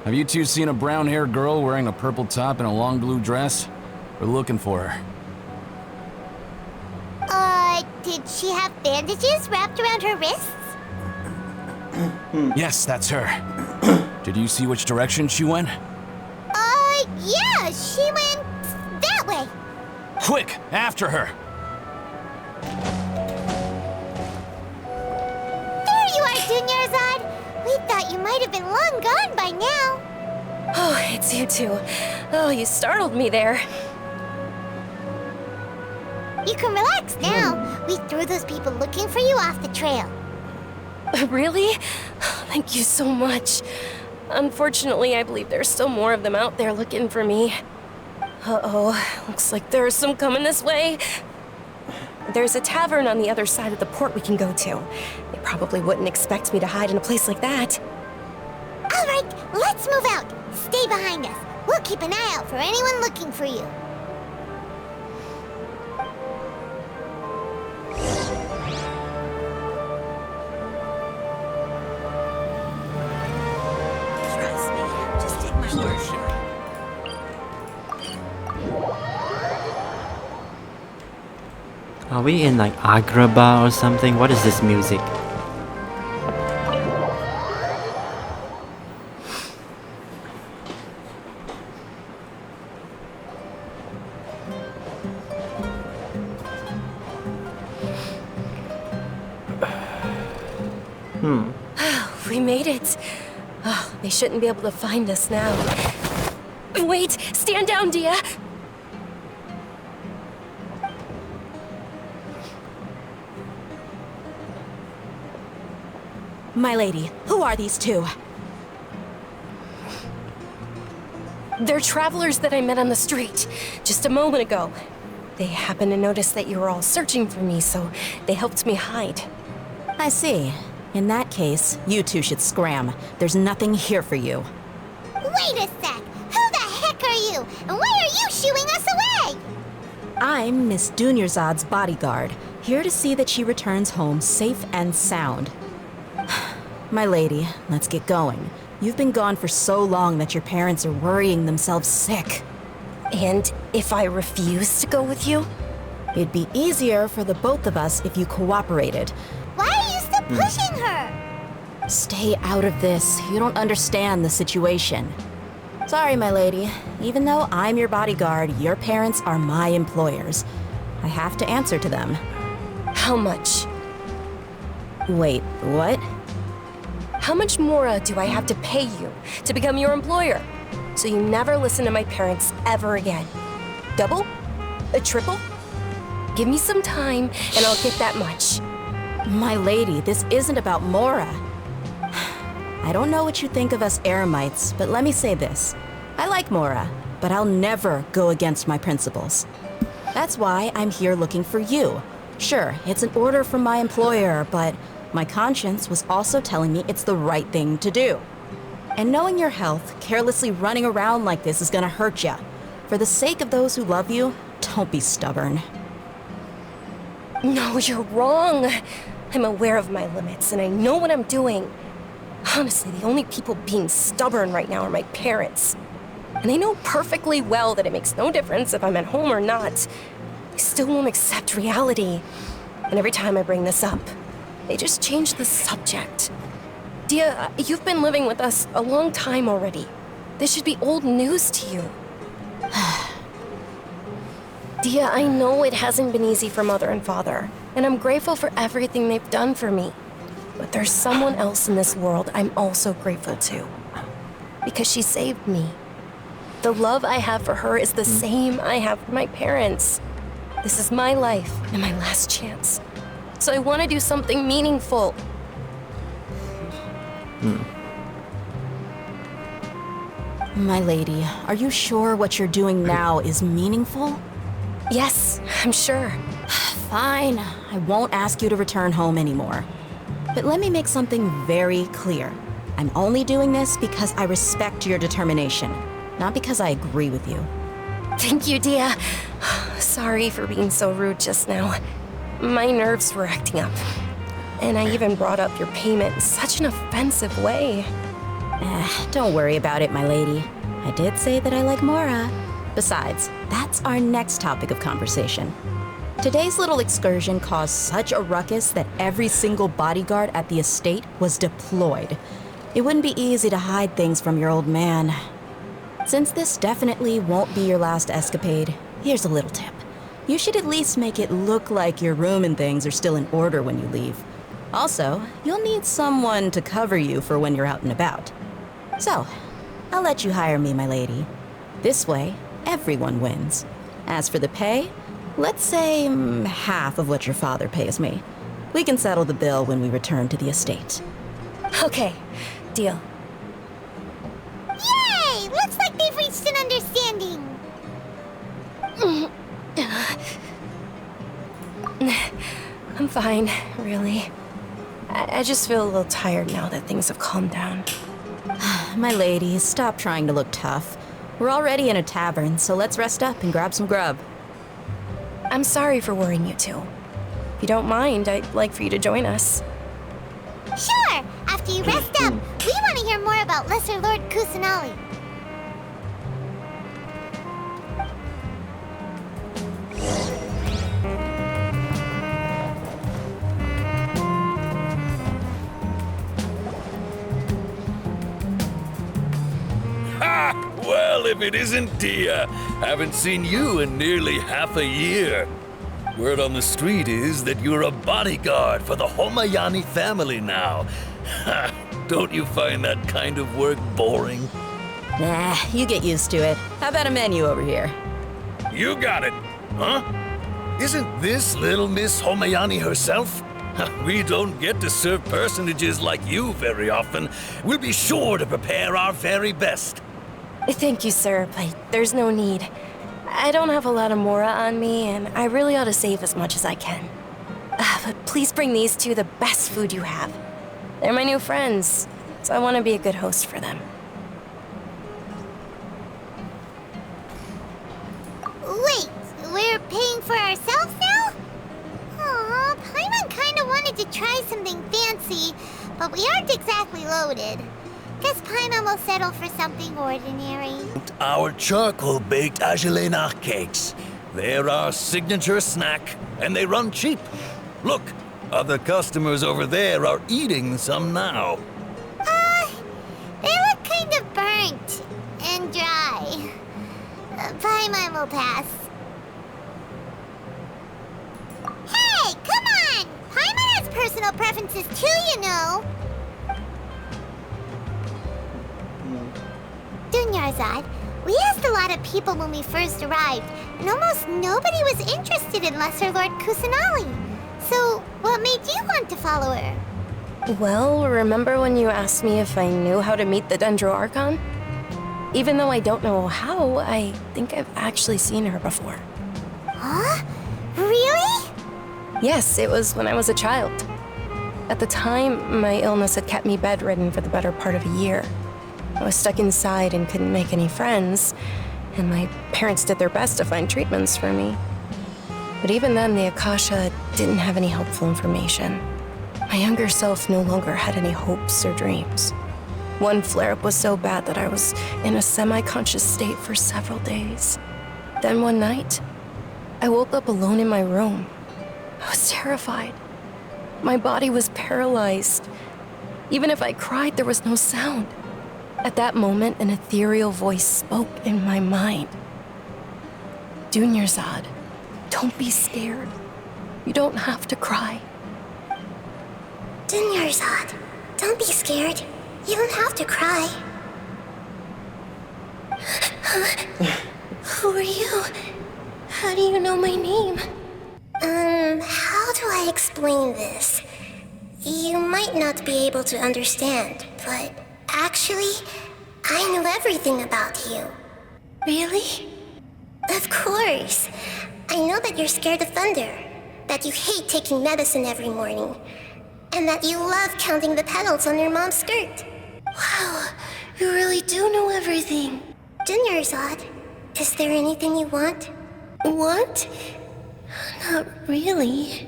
Speaker 13: have you two seen a brown-haired girl wearing a purple top and a long blue dress? We're looking for her.
Speaker 2: Did she have bandages wrapped around her wrists?
Speaker 13: Yes, that's her. Did you see which direction she went?
Speaker 2: Yeah, she went that way.
Speaker 13: Quick, after her!
Speaker 2: There you are, Dunyarzad. We thought you might have been long gone by now.
Speaker 12: Oh, it's you two. Oh, you startled me there.
Speaker 2: You can relax now. We threw those people looking for you off the trail.
Speaker 12: Really? Thank you so much. Unfortunately, I believe there's still more of them out there looking for me. Uh-oh, looks like there's some coming this way. There's a tavern on the other side of the port we can go to. They probably wouldn't expect me to hide in a place like that.
Speaker 2: All right, let's move out. Stay behind us. We'll keep an eye out for anyone looking for you.
Speaker 10: Trust me. Just take my word for it.
Speaker 1: Are we in like Agrabah or something? What is this music?
Speaker 12: We made it. Oh, they shouldn't be able to find us now. Wait, stand down, Dia.
Speaker 10: My lady, who are these two?
Speaker 12: They're travelers that I met on the street just a moment ago. They happened to notice that you were all searching for me, so they helped me hide.
Speaker 10: I see. In that case, you two should scram. There's nothing here for you.
Speaker 2: Wait a sec. Who the heck are you? And why are you shooing us away?
Speaker 10: I'm Miss Dunyarzad's bodyguard, here to see that she returns home safe and sound. My lady, let's get going. You've been gone for so long that your parents are worrying themselves sick.
Speaker 12: And if I refuse to go with you?
Speaker 10: It'd be easier for the both of us if you cooperated.
Speaker 2: Why are you still pushing her?
Speaker 10: Stay out of this. You don't understand the situation. Sorry, my lady. Even though I'm your bodyguard, your parents are my employers. I have to answer to them.
Speaker 12: How much?
Speaker 10: Wait, what?
Speaker 12: How much more do I have to pay you to become your employer? So you never listen to my parents ever again. Double? A triple? Give me some time and I'll get that much.
Speaker 10: My lady, this isn't about Mora. I don't know what you think of us Eremites, but let me say this. I like Mora, but I'll never go against my principles. That's why I'm here looking for you.
Speaker 14: Sure, it's an order from my employer, but my conscience was also telling me it's the right thing to do. And knowing your health, carelessly running around like this is gonna hurt ya. For the sake of those who love you, don't be stubborn.
Speaker 12: No, you're wrong. I'm aware of my limits, and I know what I'm doing. Honestly, the only people being stubborn right now are my parents. And they know perfectly well that it makes no difference if I'm at home or not. They still won't accept reality. And every time I bring this up, they just change the subject. Dia, you've been living with us a long time already. This should be old news to you. Dia, I know it hasn't been easy for Mother and Father, and I'm grateful for everything they've done for me. But there's someone else in this world I'm also grateful to. Because she saved me. The love I have for her is the same I have for my parents. This is my life and my last chance. So I want to do something meaningful.
Speaker 14: My lady, are you sure what you're doing now is meaningful?
Speaker 12: Yes, I'm sure.
Speaker 14: Fine, I won't ask you to return home anymore. But let me make something very clear. I'm only doing this because I respect your determination, not because I agree with you.
Speaker 12: Thank you, Dia. Sorry for being so rude just now. My nerves were acting up. And I even brought up your payment in such an offensive way.
Speaker 14: Don't worry about it, my lady. I did say that I like Mora. Besides, that's our next topic of conversation. Today's little excursion caused such a ruckus that every single bodyguard at the estate was deployed. It wouldn't be easy to hide things from your old man. Since this definitely won't be your last escapade, here's a little tip. You should at least make it look like your room and things are still in order when you leave. Also, you'll need someone to cover you for when you're out and about. So, I'll let you hire me, my lady. This way, everyone wins. As for the pay, let's say half of what your father pays me. We can settle the bill when we return to the estate.
Speaker 12: Okay, deal.
Speaker 2: Yay! Looks like they've reached an understanding.
Speaker 12: I'm fine, really. I just feel a little tired now that things have calmed down.
Speaker 14: My lady, stop trying to look tough. We're already in a tavern, so let's rest up and grab some grub.
Speaker 12: I'm sorry for worrying you two. If you don't mind, I'd like for you to join us.
Speaker 2: Sure! After you rest up, we want to hear more about Lesser Lord Kusanali.
Speaker 15: Ha! Well, if it isn't Dia. Haven't seen you in nearly half a year. Word on the street is that you're a bodyguard for the Homayani family now. Ha! Don't you find that kind of work boring?
Speaker 14: Nah, you get used to it. How about a menu over here?
Speaker 15: You got it, huh? Isn't this little Miss Homayani herself? We don't get to serve personages like you very often. We'll be sure to prepare our very best.
Speaker 12: Thank you, sir, but there's no need. I don't have a lot of Mora on me, and I really ought to save as much as I can. But please bring these two the best food you have. They're my new friends, so I want to be a good host for them.
Speaker 2: Wait, we're paying for ourselves now? Aw, Paimon kinda wanted to try something fancy, but we aren't exactly loaded. Guess Paimon will settle for something ordinary.
Speaker 15: Our charcoal-baked Agelena cakes. They're our signature snack, and they run cheap. Look, other customers over there are eating some now.
Speaker 2: They look kind of burnt and dry. Paimon will pass. Hey, come on! Paimon has personal preferences too, you know. Dunyarzad, we asked a lot of people when we first arrived, and almost nobody was interested in Lesser Lord Kusanali. So, what made you want to follow her?
Speaker 12: Well, remember when you asked me if I knew how to meet the Dendro Archon? Even though I don't know how, I think I've actually seen her before.
Speaker 2: Huh? Really?
Speaker 12: Yes, it was when I was a child. At the time, my illness had kept me bedridden for the better part of a year. I was stuck inside and couldn't make any friends, and my parents did their best to find treatments for me. But even then, the Akasha didn't have any helpful information. My younger self no longer had any hopes or dreams. One flare-up was so bad that I was in a semi-conscious state for several days. Then one night, I woke up alone in my room. I was terrified. My body was paralyzed. Even if I cried, there was no sound. At that moment, an ethereal voice spoke in my mind. Dunyarzad, don't be scared. You don't have to cry.
Speaker 2: Dunyarzad, don't be scared. You don't have to cry. Who are you? How do you know my name? How do I explain this? You might not be able to understand, but actually, I know everything about you. Really? Of course. I know that you're scared of thunder, that you hate taking medicine every morning, and that you love counting the petals on your mom's skirt. Wow, you really do know everything. Dunyarzad, is there anything you want? Want? Not really.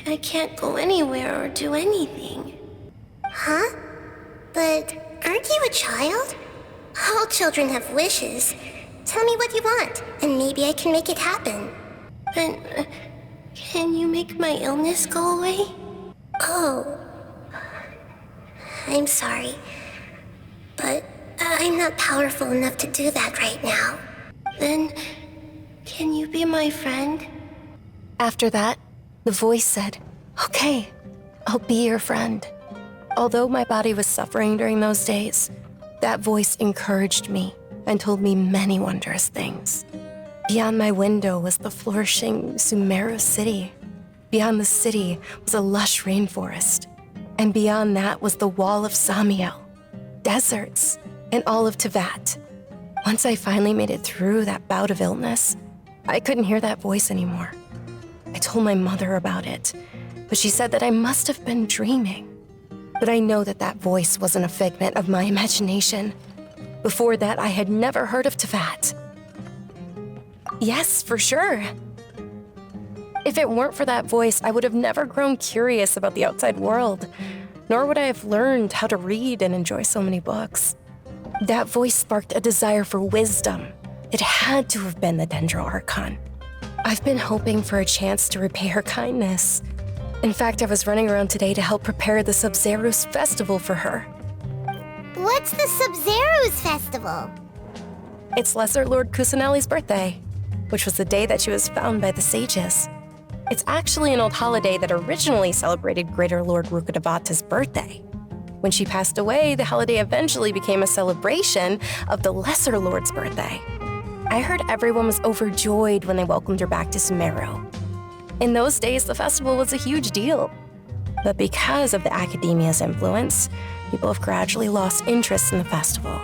Speaker 2: I can't go anywhere or do anything. Huh? But aren't you a child? All children have wishes. Tell me what you want, and maybe I can make it happen. But can you make my illness go away? Oh. I'm sorry. But I'm not powerful enough to do that right now. Then, can you be my friend?
Speaker 12: After that, the voice said, "Okay, I'll be your friend." Although my body was suffering during those days, that voice encouraged me and told me many wondrous things. Beyond my window was the flourishing Sumeru city. Beyond the city was a lush rainforest. And beyond that was the wall of Samiel, deserts, and all of Tevat. Once I finally made it through that bout of illness, I couldn't hear that voice anymore. I told my mother about it, but she said that I must have been dreaming. But I know that that voice wasn't a figment of my imagination. Before that, I had never heard of Tevat. Yes, for sure. If it weren't for that voice, I would have never grown curious about the outside world, nor would I have learned how to read and enjoy so many books. That voice sparked a desire for wisdom. It had to have been the Dendro Archon. I've been hoping for a chance to repay her kindness. In fact, I was running around today to help prepare the Sub-Zerus festival for her.
Speaker 2: What's the Sub-Zerus festival?
Speaker 12: It's Lesser Lord Kusanali's birthday, which was the day that she was found by the sages. It's actually an old holiday that originally celebrated Greater Lord Rukkhadevata's birthday. When she passed away, the holiday eventually became a celebration of the Lesser Lord's birthday. I heard everyone was overjoyed when they welcomed her back to Sumeru. In those days, the festival was a huge deal. But because of the Academia's influence, people have gradually lost interest in the festival.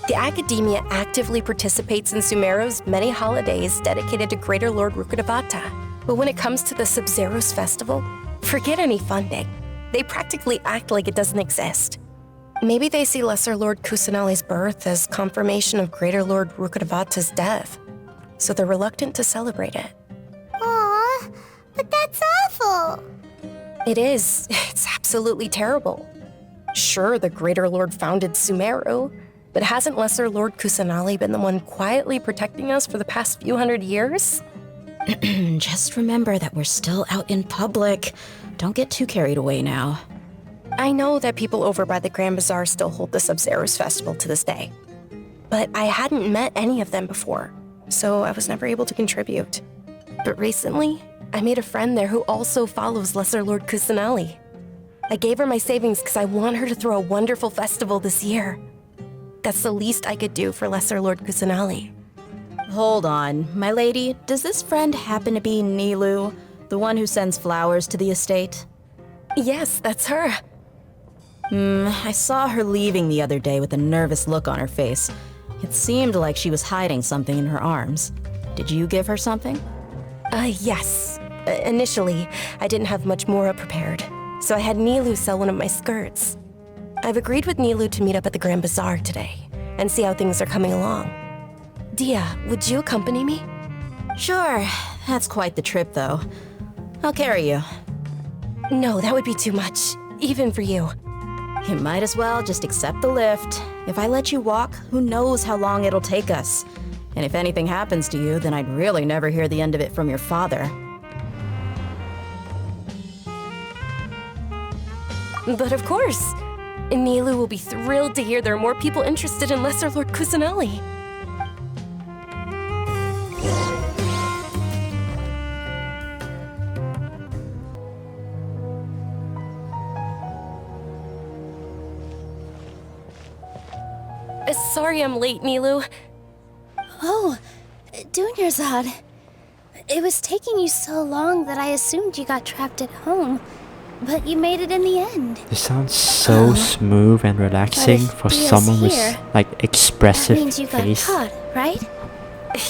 Speaker 12: The Academia actively participates in Sumeru's many holidays dedicated to Greater Lord Rukkhadevata. But when it comes to the Sub-Zerus festival, forget any funding. They practically act like it doesn't exist. Maybe they see Lesser Lord Kusanali's birth as confirmation of Greater Lord Rukkhadevata's death, so they're reluctant to celebrate it.
Speaker 2: Aw, but that's awful.
Speaker 12: It is. It's absolutely terrible. Sure, the Greater Lord founded Sumeru, but hasn't Lesser Lord Kusanali been the one quietly protecting us for the past few hundred years?
Speaker 14: Just remember that we're still out in public. Don't get too carried away now.
Speaker 12: I know that people over by the Grand Bazaar still hold the Sub-Zerus festival to this day, but I hadn't met any of them before, so I was never able to contribute. But recently, I made a friend there who also follows Lesser Lord Kusanali. I gave her my savings because I want her to throw a wonderful festival this year. That's the least I could do for Lesser Lord Kusanali.
Speaker 14: Hold on, my lady. Does this friend happen to be Nilu, the one who sends flowers to the estate?
Speaker 12: Yes, that's her.
Speaker 14: I saw her leaving the other day with a nervous look on her face. It seemed like she was hiding something in her arms. Did you give her something?
Speaker 12: Yes. Initially, I didn't have much Mora prepared, so I had Nilu sell one of my skirts. I've agreed with Nilu to meet up at the Grand Bazaar today and see how things are coming along. Dia, would you accompany me?
Speaker 14: Sure. That's quite the trip, though. I'll carry you.
Speaker 12: No, that would be too much, even for you.
Speaker 14: You might as well just accept the lift. If I let you walk, who knows how long it'll take us. And if anything happens to you, then I'd really never hear the end of it from your father.
Speaker 12: But of course! Nilu will be thrilled to hear there are more people interested in Lesser Lord Kusanali. Sorry I'm late, Nilu.
Speaker 16: Oh, Dunyarzad. It was taking you so long that I assumed you got trapped at home. But you made it in the end.
Speaker 1: This sounds so smooth and relaxing for someone with like expressive
Speaker 16: that means you got
Speaker 1: face.
Speaker 16: caught, right?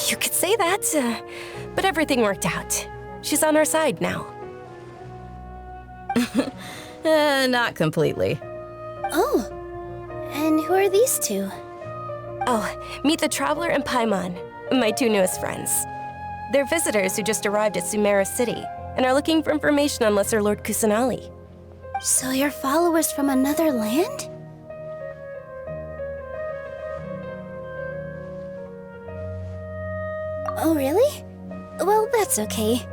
Speaker 12: You could say that, but everything worked out. She's on our side now.
Speaker 14: Not completely.
Speaker 16: Oh, and who are these two?
Speaker 12: Oh, meet the Traveler and Paimon, my two newest friends. They're visitors who just arrived at Sumeru City and are looking for information on Lesser Lord Kusanali.
Speaker 16: So you're followers from another land? Oh, really? Well, that's okay.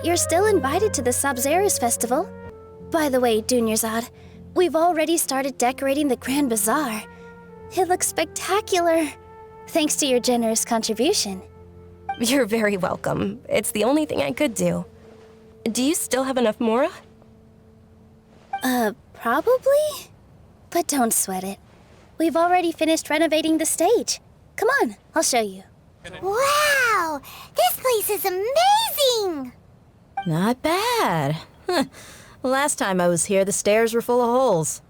Speaker 16: You're still invited to the Sabzeruz Festival. By the way, Dunyarzad, we've already started decorating the Grand Bazaar. It looks spectacular, thanks to your generous contribution.
Speaker 12: You're very welcome. It's the only thing I could do. Do you still have enough Mora?
Speaker 16: Probably? But don't sweat it. We've already finished renovating the stage. Come on, I'll show you.
Speaker 2: Wow! This place is amazing!
Speaker 14: Not bad. Last time I was here, the stairs were full of holes.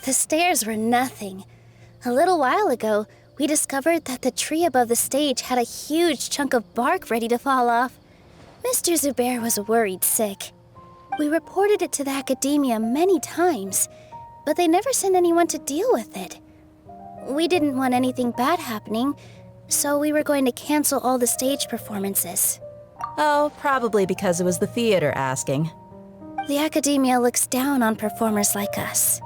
Speaker 16: The stairs were nothing. A little while ago, we discovered that the tree above the stage had a huge chunk of bark ready to fall off. Mr. Zubair was worried sick. We reported it to the academia many times, but they never sent anyone to deal with it. We didn't want anything bad happening, so we were going to cancel all the stage performances.
Speaker 14: Oh, probably because it was the theater asking.
Speaker 16: The academia looks down on performers like us.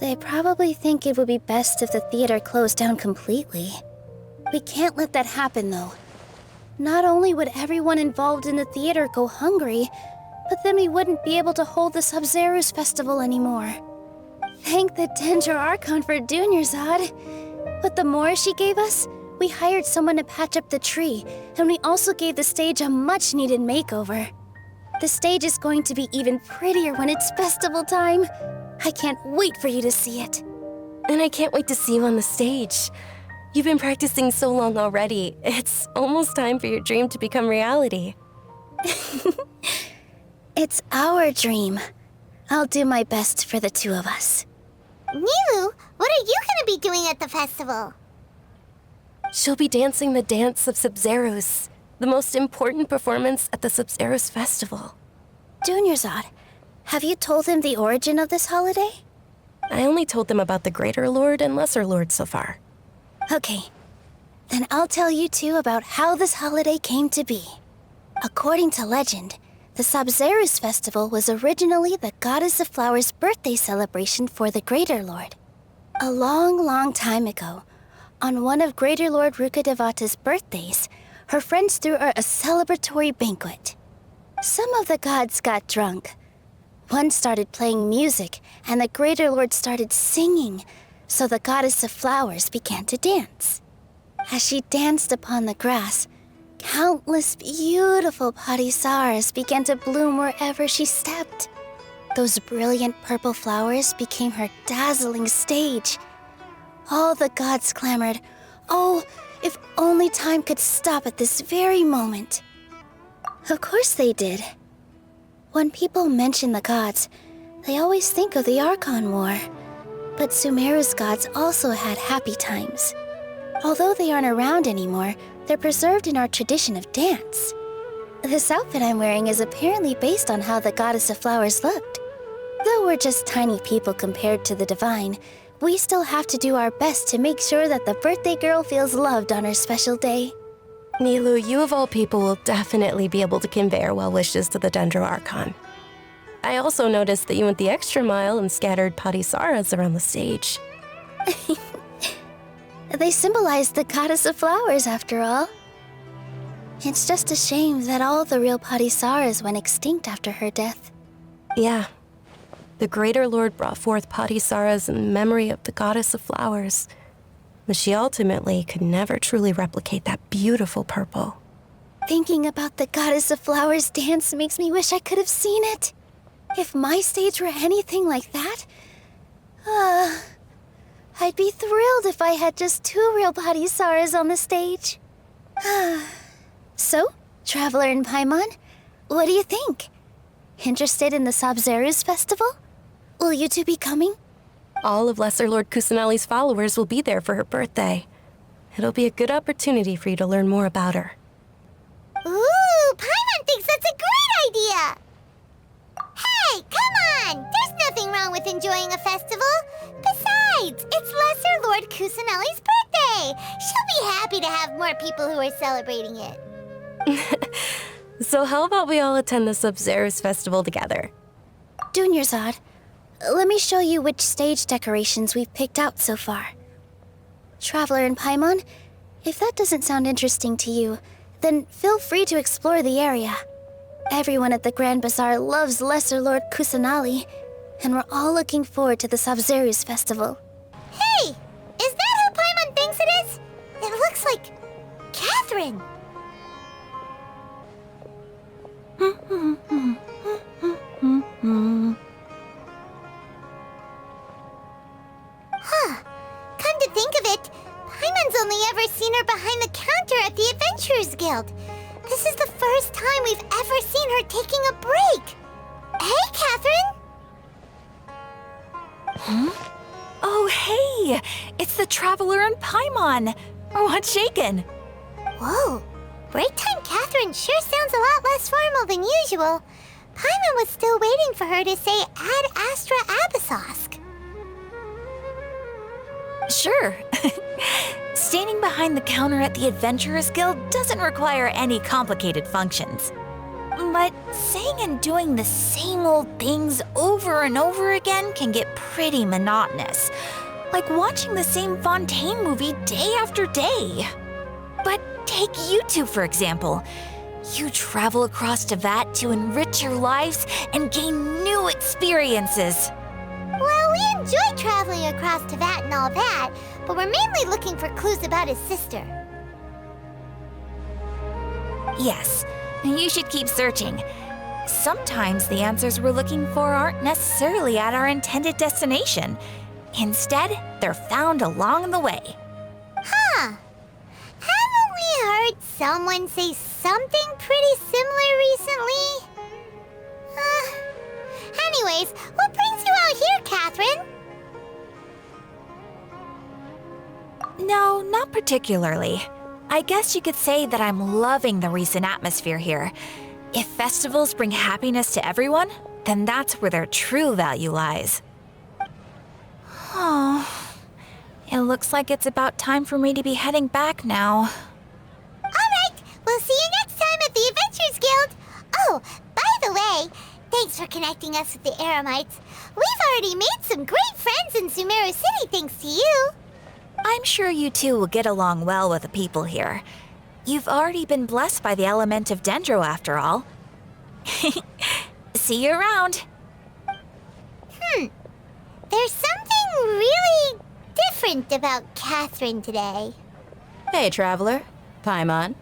Speaker 16: They probably think it would be best if the theater closed down completely. We can't let that happen, though. Not only would everyone involved in the theater go hungry, but then we wouldn't be able to hold the Sabzeruz Festival anymore. Thank the Dendro Archon for Dunyarzad. But the more she gave us, we hired someone to patch up the tree, and we also gave the stage a much-needed makeover. The stage is going to be even prettier when it's festival time. I can't wait for you to see it.
Speaker 12: And I can't wait to see you on the stage. You've been practicing so long already. It's almost time for your dream to become reality.
Speaker 16: It's our dream. I'll do my best for the two of us.
Speaker 2: Nilu, what are you gonna be doing at the festival?
Speaker 12: She'll be dancing the dance of Sabzeruz, the most important performance at the Sabzeruz Festival.
Speaker 16: Dunyarzad, have you told them the origin of this holiday?
Speaker 12: I only told them about the Greater Lord and Lesser Lord so far.
Speaker 16: Okay, then I'll tell you two about how this holiday came to be. According to legend, the Sabzeruz Festival was originally the Goddess of Flowers' birthday celebration for the Greater Lord. A long, long time ago, on one of Greater Lord Rukkhadevata's birthdays, her friends threw her a celebratory banquet. Some of the gods got drunk. One started playing music, and the Greater Lord started singing, so the Goddess of Flowers began to dance. As she danced upon the grass, countless beautiful parisaras began to bloom wherever she stepped. Those brilliant purple flowers became her dazzling stage. All the gods clamored, "Oh, if only time could stop at this very moment." Of course they did. When people mention the gods, they always think of the Archon War. But Sumeru's gods also had happy times. Although they aren't around anymore, they're preserved in our tradition of dance. This outfit I'm wearing is apparently based on how the Goddess of Flowers looked. Though we're just tiny people compared to the Divine, we still have to do our best to make sure that the birthday girl feels loved on her special day.
Speaker 12: Nilu, you of all people will definitely be able to convey our well wishes to the Dendro Archon. I also noticed that you went the extra mile and scattered Patisaras around the stage.
Speaker 16: They symbolize the Goddess of Flowers, after all. It's just a shame that all the real Patisaras went extinct after her death.
Speaker 12: Yeah. The Greater Lord brought forth Patisaras in memory of the Goddess of Flowers, but she ultimately could never truly replicate that beautiful purple.
Speaker 16: Thinking about the Goddess of Flowers dance makes me wish I could have seen it. If my stage were anything like that, I'd be thrilled if I had just 2 real Patisaras on the stage. So, Traveler and Paimon, what do you think? Interested in the Sabzeruz festival? Will you two be coming?
Speaker 12: All of Lesser Lord Kusanali's followers will be there for her birthday. It'll be a good opportunity for you to learn more about her.
Speaker 2: Ooh, Paimon thinks that's a great idea! Hey, come on! There's nothing wrong with enjoying a festival. Besides, it's Lesser Lord Kusanali's birthday. She'll be happy to have more people who are celebrating it.
Speaker 12: So how about we all attend the Sabzeruz festival together?
Speaker 16: Dunyarzad, let me show you which stage decorations we've picked out so far. Traveler and Paimon, if that doesn't sound interesting to you, then feel free to explore the area. Everyone at the Grand Bazaar loves Lesser Lord Kusanali, and we're all looking forward to the Sabzeruz festival.
Speaker 2: Hey! Is that who Paimon thinks it is? It looks like Catherine. Huh. Come to think of it, Paimon's only ever seen her behind the counter at the Adventurers Guild. This is the first time we've ever seen her taking a break. Hey, Catherine!
Speaker 10: Huh? Oh, hey! It's the Traveler and Paimon! What's shaken?
Speaker 2: Whoa! Break time Catherine sure sounds a lot less formal than usual. Paimon was still waiting for her to say Ad Astra Abyssosque.
Speaker 10: Sure. Standing behind the counter at the Adventurers Guild doesn't require any complicated functions. But saying and doing the same old things over and over again can get pretty monotonous. Like watching the same Fontaine movie day after day. But take you two, for example. You travel across Teyvat to enrich your lives and gain new experiences.
Speaker 2: Well, we enjoy traveling across Teyvat and all that, but we're mainly looking for clues about his sister.
Speaker 10: Yes, you should keep searching. Sometimes the answers we're looking for aren't necessarily at our intended destination. Instead, they're found along the way.
Speaker 2: Huh. Haven't we heard someone say something pretty similar recently? Anyways, what brings you out here, Catherine?
Speaker 10: No, not particularly. I guess you could say that I'm loving the recent atmosphere here. If festivals bring happiness to everyone, then that's where their true value lies. Oh, it looks like it's about time for me to be heading back now.
Speaker 2: Alright, we'll see you next time at the Adventurers Guild. Oh, by the way, thanks for connecting us with the Eremites. We've already made some great friends in Sumeru City thanks to you.
Speaker 10: I'm sure you two will get along well with the people here. You've already been blessed by the element of Dendro, after all. See you around.
Speaker 2: There's something really different about Catherine today.
Speaker 14: Hey, Traveler. Paimon.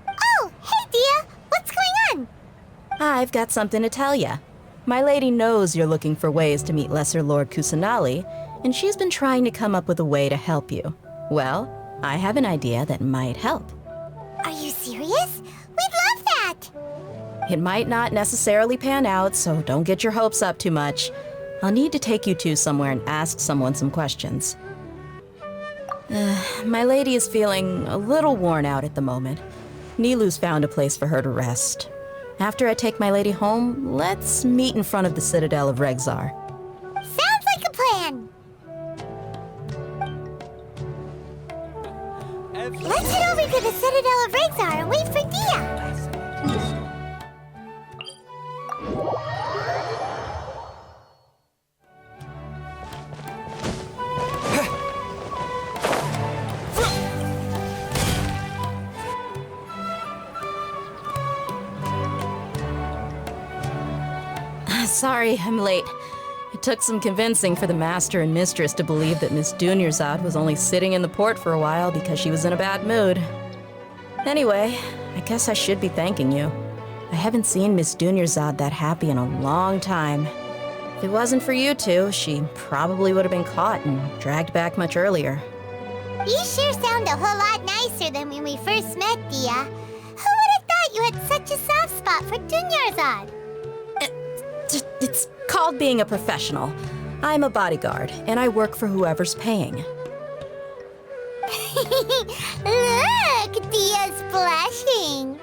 Speaker 2: Oh, hey, Dia. What's going on?
Speaker 14: I've got something to tell ya. My lady knows you're looking for ways to meet Lesser Lord Kusanali, and she's been trying to come up with a way to help you. Well, I have an idea that might help.
Speaker 2: Are you serious? We'd love that!
Speaker 14: It might not necessarily pan out, so don't get your hopes up too much. I'll need to take you two somewhere and ask someone some questions. My lady is feeling a little worn out at the moment. Nilu's found a place for her to rest. After I take my lady home, let's meet in front of the Citadel of Regzar.
Speaker 2: Sounds like a plan. Let's head over to the Citadel of Regzar and wait for Dia.
Speaker 14: Sorry, I'm late. It took some convincing for the master and mistress to believe that Miss Dunyarzad was only sitting in the port for a while because she was in a bad mood. Anyway, I guess I should be thanking you. I haven't seen Miss Dunyarzad that happy in a long time. If it wasn't for you two, she probably would have been caught and dragged back much earlier.
Speaker 2: You sure sound a whole lot nicer than when we first met, Dia. Who would have thought you had such a soft spot for Dunyarzad?
Speaker 14: It's called being a professional. I'm a bodyguard, and I work for whoever's paying.
Speaker 2: Look, Dia's blushing.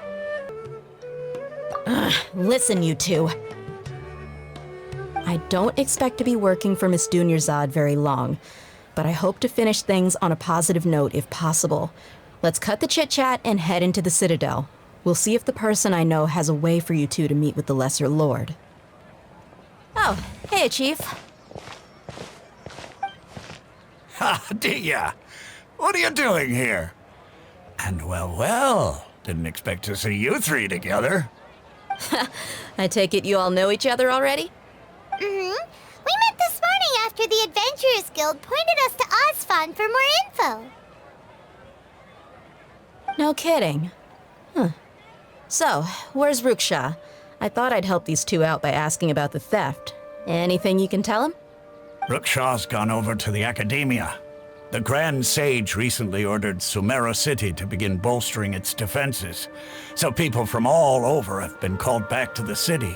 Speaker 14: Listen, you two. I don't expect to be working for Miss Dunyarzad very long, but I hope to finish things on a positive note if possible. Let's cut the chit-chat and head into the Citadel. We'll see if the person I know has a way for you two to meet with the Lesser Lord. Oh, hey, Chief.
Speaker 11: Ha, Dia! What are you doing here? And well, didn't expect to see you three together.
Speaker 14: I take it you all know each other already?
Speaker 2: Mm-hmm. We met this morning after the Adventurers Guild pointed us to Osfon for more info.
Speaker 14: No kidding. Huh. So, where's Ruksha? I thought I'd help these two out by asking about the theft. Anything you can tell him?
Speaker 11: Ruksha's gone over to the Academia. The Grand Sage recently ordered Sumeru City to begin bolstering its defenses, so people from all over have been called back to the city.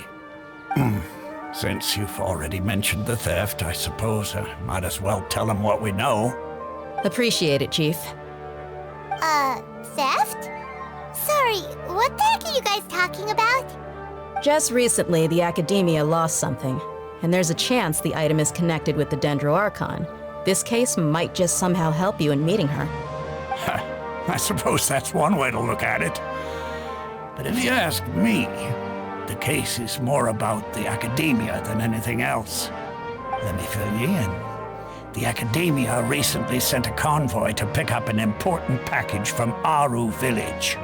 Speaker 11: Since you've already mentioned the theft, I suppose I might as well tell him what we know.
Speaker 14: Appreciate it, Chief.
Speaker 2: Theft? Sorry, what the heck are you guys talking about?
Speaker 14: Just recently, the Academia lost something, and there's a chance the item is connected with the Dendro Archon. This case might just somehow help you in meeting her.
Speaker 11: I suppose that's one way to look at it. But if you ask me, the case is more about the Academia than anything else. Let me fill you in. The Academia recently sent a convoy to pick up an important package from Aru village.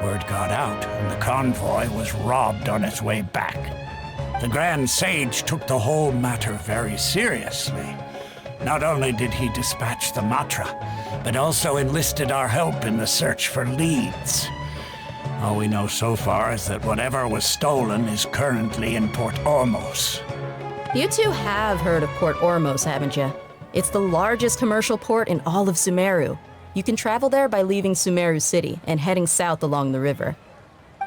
Speaker 11: Word got out, and the convoy was robbed on its way back. The Grand Sage took the whole matter very seriously. Not only did he dispatch the Matra, but also enlisted our help in the search for leads. All we know so far is that whatever was stolen is currently in Port Ormos.
Speaker 14: You two have heard of Port Ormos, haven't you? It's the largest commercial port in all of Sumeru. You can travel there by leaving Sumeru City and heading south along the river.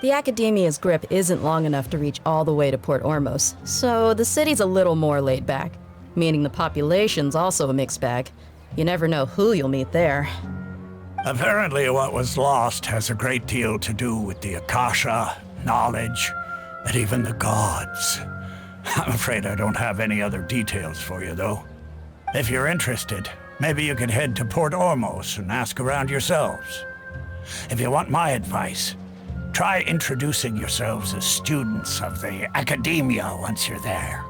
Speaker 14: The Academia's grip isn't long enough to reach all the way to Port Ormos, so the city's a little more laid back, meaning the population's also a mixed bag. You never know who you'll meet there.
Speaker 11: Apparently what was lost has a great deal to do with the Akasha, knowledge, and even the gods. I'm afraid I don't have any other details for you, though. If you're interested, maybe you could head to Port Ormos and ask around yourselves. If you want my advice, try introducing yourselves as students of the Academia once you're there.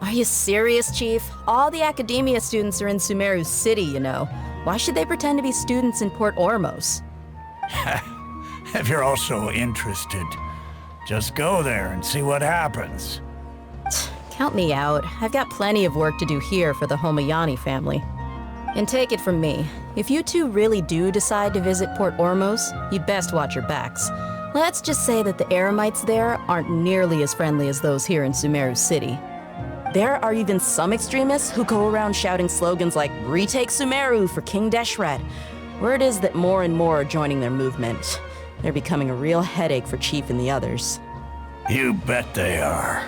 Speaker 14: Are you serious, Chief? All the Academia students are in Sumeru City, you know. Why should they pretend to be students in Port Ormos?
Speaker 11: If you're also interested, just go there and see what happens.
Speaker 14: Count me out. I've got plenty of work to do here for the Homayani family. And take it from me, if you two really do decide to visit Port Ormos, you'd best watch your backs. Let's just say that the Eremites there aren't nearly as friendly as those here in Sumeru City. There are even some extremists who go around shouting slogans like, "Retake Sumeru for King Deshret." Word is that more and more are joining their movement. They're becoming a real headache for Chief and the others.
Speaker 11: You bet they are.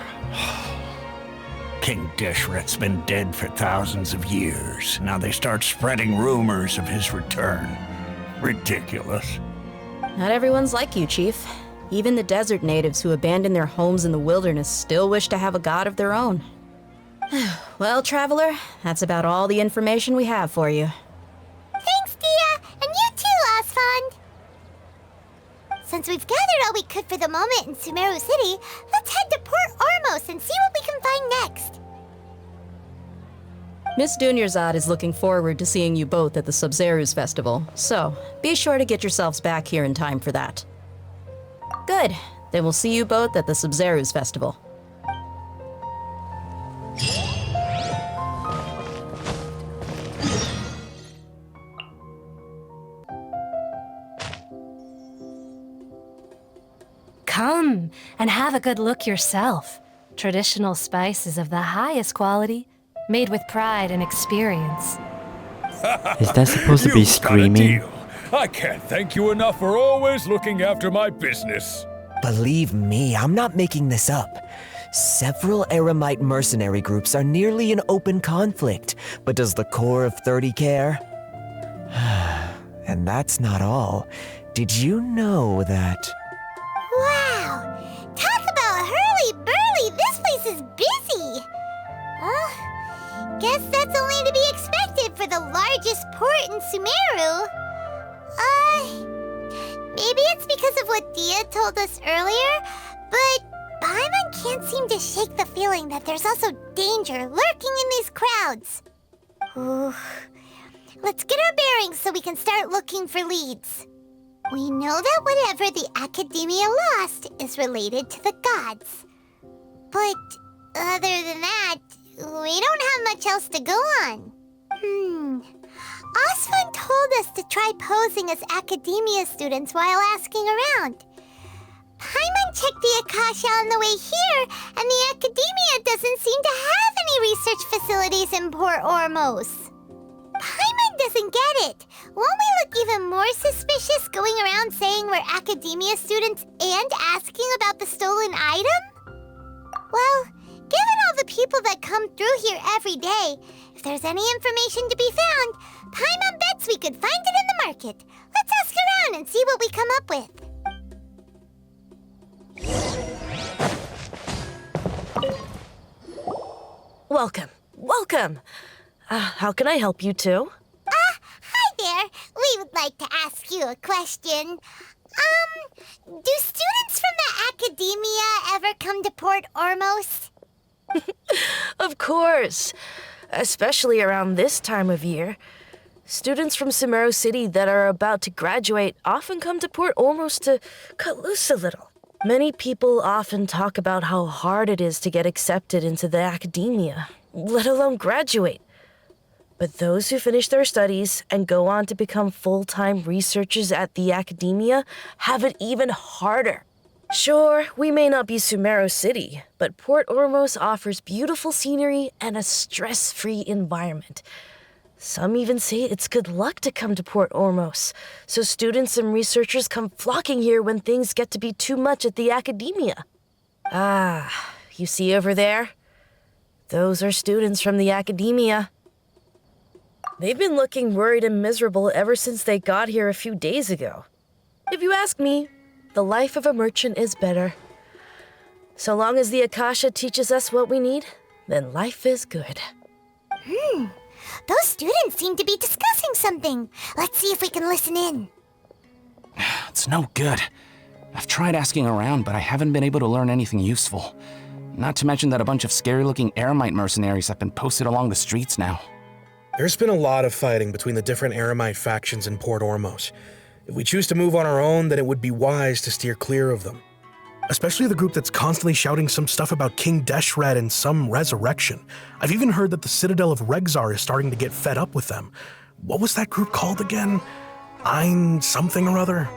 Speaker 11: King Deshret's been dead for thousands of years. Now they start spreading rumors of his return. Ridiculous.
Speaker 14: Not everyone's like you, Chief. Even the desert natives who abandoned their homes in the wilderness still wish to have a god of their own. Well, Traveler, that's about all the information we have for you.
Speaker 2: Thanks, Dia, and you too, Osfond. Since we've gathered all we could for the moment in Sumeru City, let's head to Port Ormos and see what we can find next.
Speaker 14: Miss Dunyarzad is looking forward to seeing you both at the Sub-Zerus Festival, so be sure to get yourselves back here in time for that. Good. Then we'll see you both at the Sub-Zerus Festival.
Speaker 17: Come and have a good look yourself. Traditional spices of the highest quality, made with pride and experience.
Speaker 1: Is that supposed to be
Speaker 18: You've got a
Speaker 1: screaming?
Speaker 18: deal. I can't thank you enough for always looking after my business.
Speaker 19: Believe me, I'm not making this up. Several Eremite mercenary groups are nearly in open conflict, but does the core of 30 care? And that's not all. Did you know that...
Speaker 2: Wow! Talk about hurly-burly! This place is busy! Guess that's only to be expected for the largest port in Sumeru. Maybe it's because of what Dia told us earlier, but Paimon can't seem to shake the feeling that there's also danger lurking in these crowds. Ooh. Let's get our bearings so we can start looking for leads. We know that whatever the Academia lost is related to the gods. But other than that, we don't have much else to go on. Osfund told us to try posing as Academia students while asking around. Paimon checked the Akasha on the way here, and the Academia doesn't seem to have any research facilities in Port Ormos. Paimon doesn't get it. Won't we look even more suspicious going around saying we're Academia students and asking about the stolen item? Well, given all the people that come through here every day, if there's any information to be found, Paimon bets we could find it in the market. Let's ask around and see what we come up with.
Speaker 12: Welcome. Welcome. How can I help you two?
Speaker 2: Hi there. We would like to ask you a question. Do students from the Academia ever come to Port Ormos?
Speaker 12: Of course. Especially around this time of year. Students from Sumeru City that are about to graduate often come to Port Ormos to cut loose a little. Many people often talk about how hard it is to get accepted into the Academia, let alone graduate. But those who finish their studies and go on to become full-time researchers at the Academia have it even harder. Sure, we may not be Sumeru City, but Port Ormos offers beautiful scenery and a stress-free environment. Some even say it's good luck to come to Port Ormos, so students and researchers come flocking here when things get to be too much at the Academia. You see over there? Those are students from the Academia. They've been looking worried and miserable ever since they got here a few days ago. If you ask me, the life of a merchant is better. So long as the Akasha teaches us what we need, then life is good.
Speaker 2: Those students seem to be discussing something. Let's see if we can listen in.
Speaker 13: It's no good. I've tried asking around, but I haven't been able to learn anything useful. Not to mention that a bunch of scary-looking Eremite mercenaries have been posted along the streets now.
Speaker 20: There's been a lot of fighting between the different Eremite factions in Port Ormos. If we choose to move on our own, then it would be wise to steer clear of them. Especially the group that's constantly shouting some stuff about King Deshret and some resurrection. I've even heard that the Citadel of Regzar is starting to get fed up with them. What was that group called again? Ein something or other?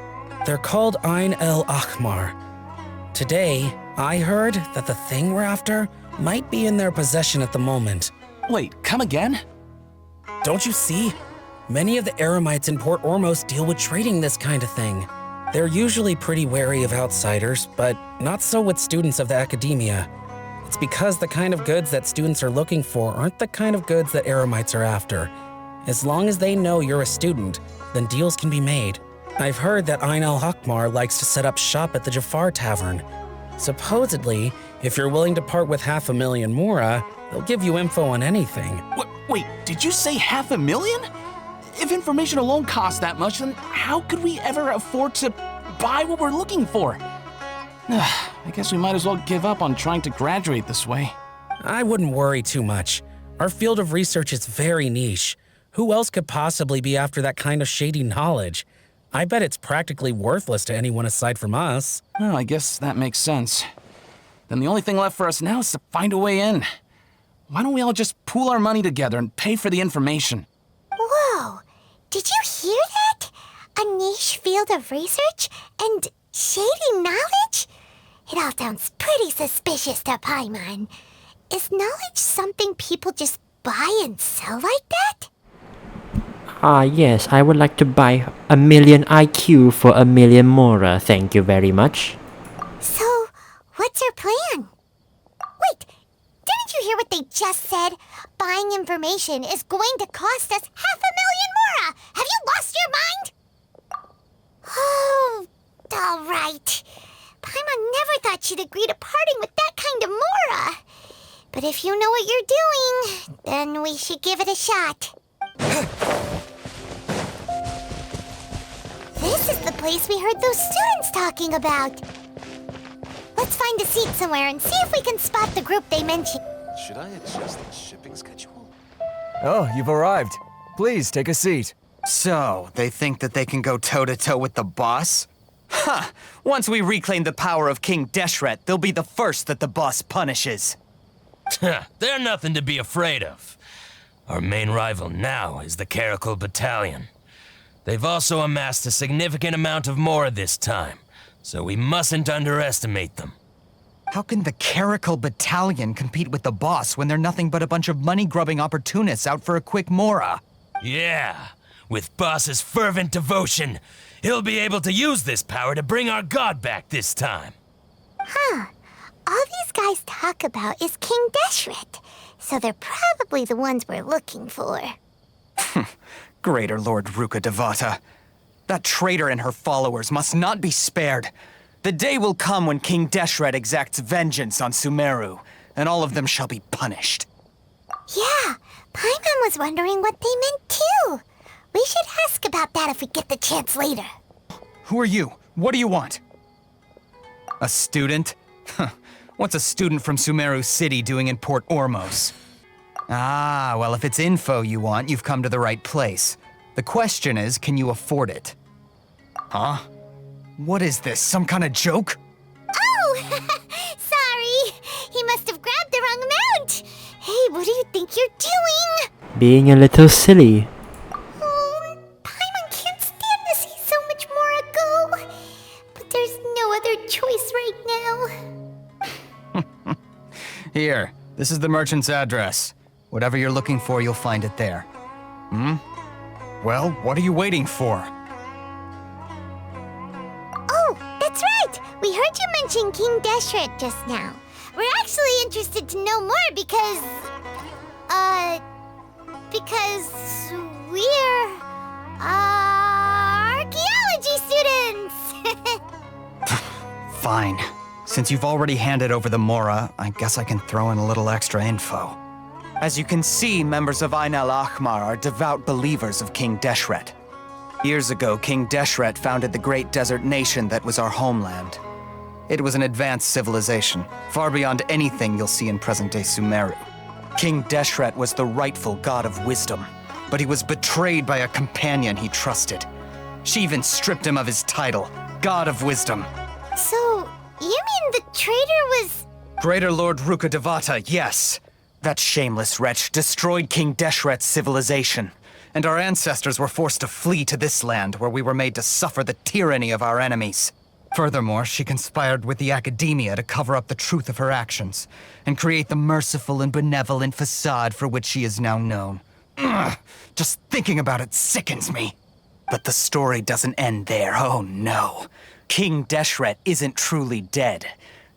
Speaker 21: They're called Ein El Akhmar. Today, I heard that the thing we're after might be in their possession at the moment.
Speaker 13: Wait, come again?
Speaker 21: Don't you see? Many of the Eremites in Port Ormos deal with trading this kind of thing. They're usually pretty wary of outsiders, but not so with students of the Academia. It's because the kind of goods that students are looking for aren't the kind of goods that Eremites are after. As long as they know you're a student, then deals can be made. I've heard that Ain al-Hakmar likes to set up shop at the Jafar Tavern. Supposedly, if you're willing to part with 500,000 mora, they'll give you info on anything.
Speaker 13: Wait, did you say 500,000? If information alone costs that much, then how could we ever afford to buy what we're looking for? I guess we might as well give up on trying to graduate this way.
Speaker 21: I wouldn't worry too much. Our field of research is very niche. Who else could possibly be after that kind of shady knowledge? I bet it's practically worthless to anyone aside from us.
Speaker 13: Well, I guess that makes sense. Then the only thing left for us now is to find a way in. Why don't we all just pool our money together and pay for the information?
Speaker 2: Whoa! Did you hear that? A niche field of research and shady knowledge? It all sounds pretty suspicious to Paimon. Is knowledge something people just buy and sell like that?
Speaker 1: Yes, I would like to buy 1,000,000 IQ for 1,000,000 mora, thank you very much.
Speaker 2: So, what's your plan? Wait, didn't you hear what they just said? Buying information is going to cost us 500,000 mora! Have you lost your mind? Oh, alright. Paimon never thought she'd agree to parting with that kind of mora. But if you know what you're doing, then we should give it a shot. This is the place we heard those students talking about. Let's find a seat somewhere and see if we can spot the group they mentioned.
Speaker 5: Should I adjust the shipping schedule?
Speaker 22: Oh, you've arrived. Please, take a seat.
Speaker 23: So, they think that they can go toe-to-toe with the boss? Huh! Once we reclaim the power of King Deshret, they'll be the first that the boss punishes.
Speaker 24: They're nothing to be afraid of. Our main rival now is the Caracal Battalion. They've also amassed a significant amount of mora this time, so we mustn't underestimate them.
Speaker 23: How can the Caracal Battalion compete with the boss when they're nothing but a bunch of money-grubbing opportunists out for a quick mora?
Speaker 24: Yeah, with boss's fervent devotion, he'll be able to use this power to bring our god back this time.
Speaker 2: Huh. All these guys talk about is King Deshret, so they're probably the ones we're looking for.
Speaker 23: Greater Lord Ruka Devata. That traitor and her followers must not be spared. The day will come when King Deshret exacts vengeance on Sumeru, and all of them shall be punished.
Speaker 2: Yeah, Paimon was wondering what they meant too. We should ask about that if we get the chance later.
Speaker 23: Who are you? What do you want? A student? What's a student from Sumeru City doing in Port Ormos? Ah, well, if it's info you want, you've come to the right place. The question is, can you afford it? Huh? What is this, some kind of joke?
Speaker 2: Oh! Sorry! He must have grabbed the wrong amount! Hey, what do you think you're doing?
Speaker 1: Being a little silly.
Speaker 2: Oh, Paimon can't stand to see so much more go. But there's no other choice right now.
Speaker 23: Here, this is the merchant's address. Whatever you're looking for, you'll find it there. Well, what are you waiting for?
Speaker 2: Oh, that's right! We heard you mention King Deshret just now. We're actually interested to know more because we're, archaeology students!
Speaker 23: Fine. Since you've already handed over the mora, I guess I can throw in a little extra info. As you can see, members of Ain al-Ahmar are devout believers of King Deshret. Years ago, King Deshret founded the great desert nation that was our homeland. It was an advanced civilization, far beyond anything you'll see in present-day Sumeru. King Deshret was the rightful god of wisdom, but he was betrayed by a companion he trusted. She even stripped him of his title, God of Wisdom.
Speaker 2: So, you mean the traitor was...
Speaker 23: Greater Lord Ruka Devata, yes. That shameless wretch destroyed King Deshret's civilization, and our ancestors were forced to flee to this land where we were made to suffer the tyranny of our enemies. Furthermore, she conspired with the Academia to cover up the truth of her actions and create the merciful and benevolent facade for which she is now known. Ugh, just thinking about it sickens me. But the story doesn't end there, oh no. King Deshret isn't truly dead.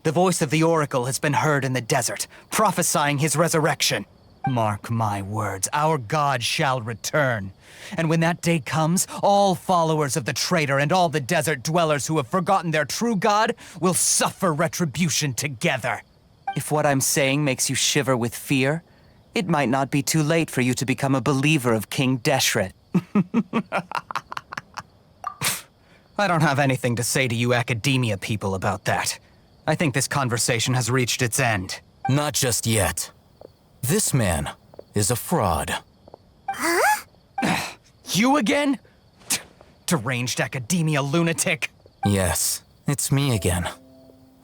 Speaker 23: The voice of the Oracle has been heard in the desert, prophesying his resurrection. Mark my words, our god shall return. And when that day comes, all followers of the traitor and all the desert dwellers who have forgotten their true god will suffer retribution together. If what I'm saying makes you shiver with fear, it might not be too late for you to become a believer of King Deshret. I don't have anything to say to you academia people about that. I think this conversation has reached its end.
Speaker 3: Not just yet. This man is a fraud.
Speaker 2: Huh?
Speaker 23: You again? Deranged academia lunatic.
Speaker 3: Yes, it's me again.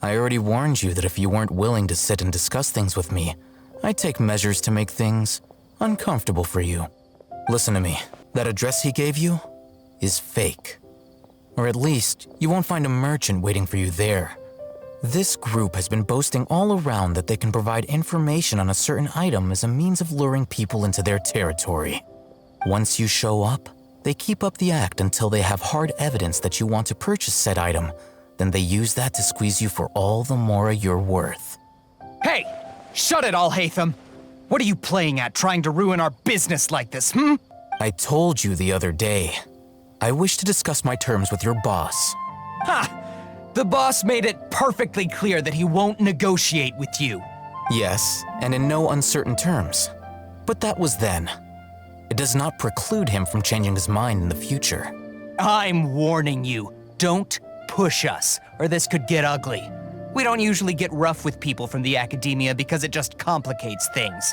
Speaker 3: I already warned you that if you weren't willing to sit and discuss things with me, I'd take measures to make things uncomfortable for you. Listen to me. That address he gave you is fake. Or at least, you won't find a merchant waiting for you there. This group has been boasting all around that they can provide information on a certain item as a means of luring people into their territory. Once you show up, they keep up the act until they have hard evidence that you want to purchase said item. Then they use that to squeeze you for all the more you're worth.
Speaker 23: Hey! Shut it, Alhaitham! What are you playing at, trying to ruin our business like this,
Speaker 3: I told you the other day. I wish to discuss my terms with your boss.
Speaker 23: Ha! The boss made it perfectly clear that he won't negotiate with you.
Speaker 3: Yes, and in no uncertain terms. But that was then. It does not preclude him from changing his mind in the future.
Speaker 23: I'm warning you, don't push us, or this could get ugly. We don't usually get rough with people from the academia because it just complicates things.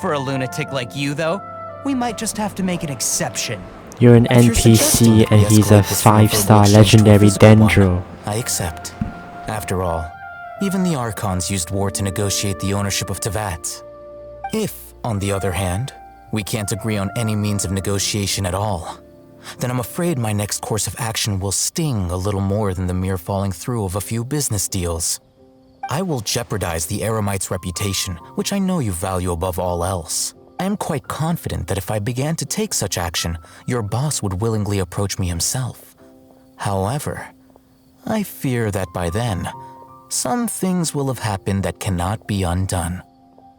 Speaker 23: For a lunatic like you, though, we might just have to make an exception.
Speaker 1: You're an NPC and he's a 5-star legendary Dendro.
Speaker 3: I accept. After all, even the Archons used war to negotiate the ownership of Tevat. If, on the other hand, we can't agree on any means of negotiation at all, then I'm afraid my next course of action will sting a little more than the mere falling through of a few business deals. I will jeopardize the Eremite's reputation, which I know you value above all else. I am quite confident that if I began to take such action, your boss would willingly approach me himself. However, I fear that by then, some things will have happened that cannot be undone.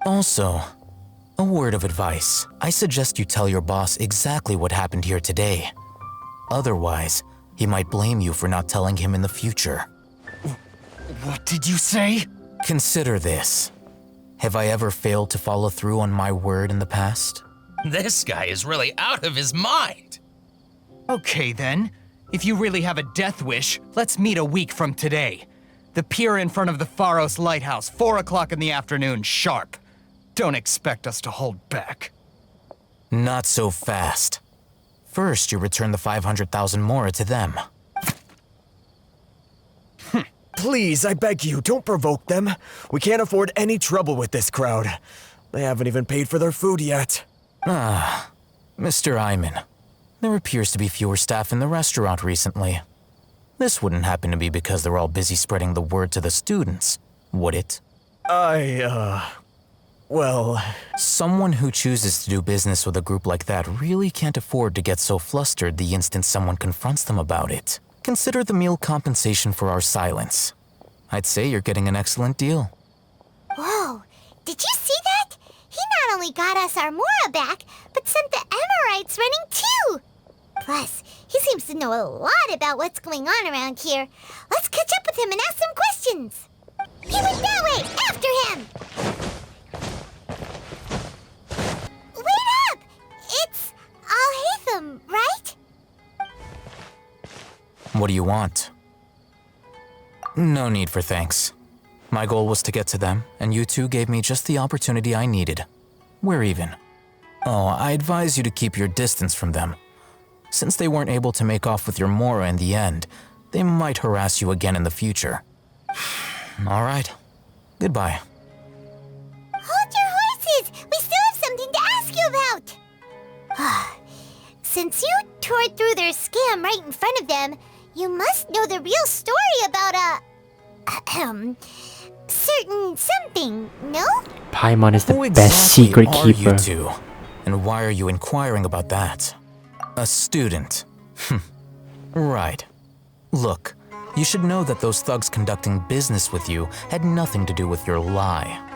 Speaker 3: Also, a word of advice. I suggest you tell your boss exactly what happened here today. Otherwise, he might blame you for not telling him in the future.
Speaker 23: What did you say?
Speaker 3: Consider this. Have I ever failed to follow through on my word in the past?
Speaker 24: This guy is really out of his mind.
Speaker 23: Okay then. If you really have a death wish, let's meet a week from today. The pier in front of the Pharos Lighthouse, 4 o'clock in the afternoon, sharp. Don't expect us to hold back.
Speaker 3: Not so fast. First, you return the 500,000 mora to them.
Speaker 19: Please, I beg you, don't provoke them. We can't afford any trouble with this crowd. They haven't even paid for their food yet.
Speaker 3: Ah, Mr. Iman. There appears to be fewer staff in the restaurant recently. This wouldn't happen to be because they're all busy spreading the word to the students, would it?
Speaker 19: Well...
Speaker 3: Someone who chooses to do business with a group like that really can't afford to get so flustered the instant someone confronts them about it. Consider the meal compensation for our silence. I'd say you're getting an excellent deal.
Speaker 2: Whoa, did you see that? He not only got us our Mora back, but sent the Emirites running too! Plus, he seems to know a lot about what's going on around here. Let's catch up with him and ask some questions. He went that way! After him! Wait up! It's Alhaitham, right?
Speaker 3: What do you want? No need for thanks. My goal was to get to them, and you two gave me just the opportunity I needed. We're even. Oh, I advise you to keep your distance from them. Since they weren't able to make off with your Mora in the end, they might harass you again in the future. All right. Goodbye.
Speaker 2: Hold your horses! We still have something to ask you about! Since you tore through their scam right in front of them, you must know the real story about certain something, no?
Speaker 1: Paimon is the
Speaker 3: Who
Speaker 1: best
Speaker 3: exactly
Speaker 1: secret
Speaker 3: are
Speaker 1: keeper.
Speaker 3: You two? And why are you inquiring about that? A student. Right. Look, You should know that those thugs conducting business with you had nothing to do with your lie.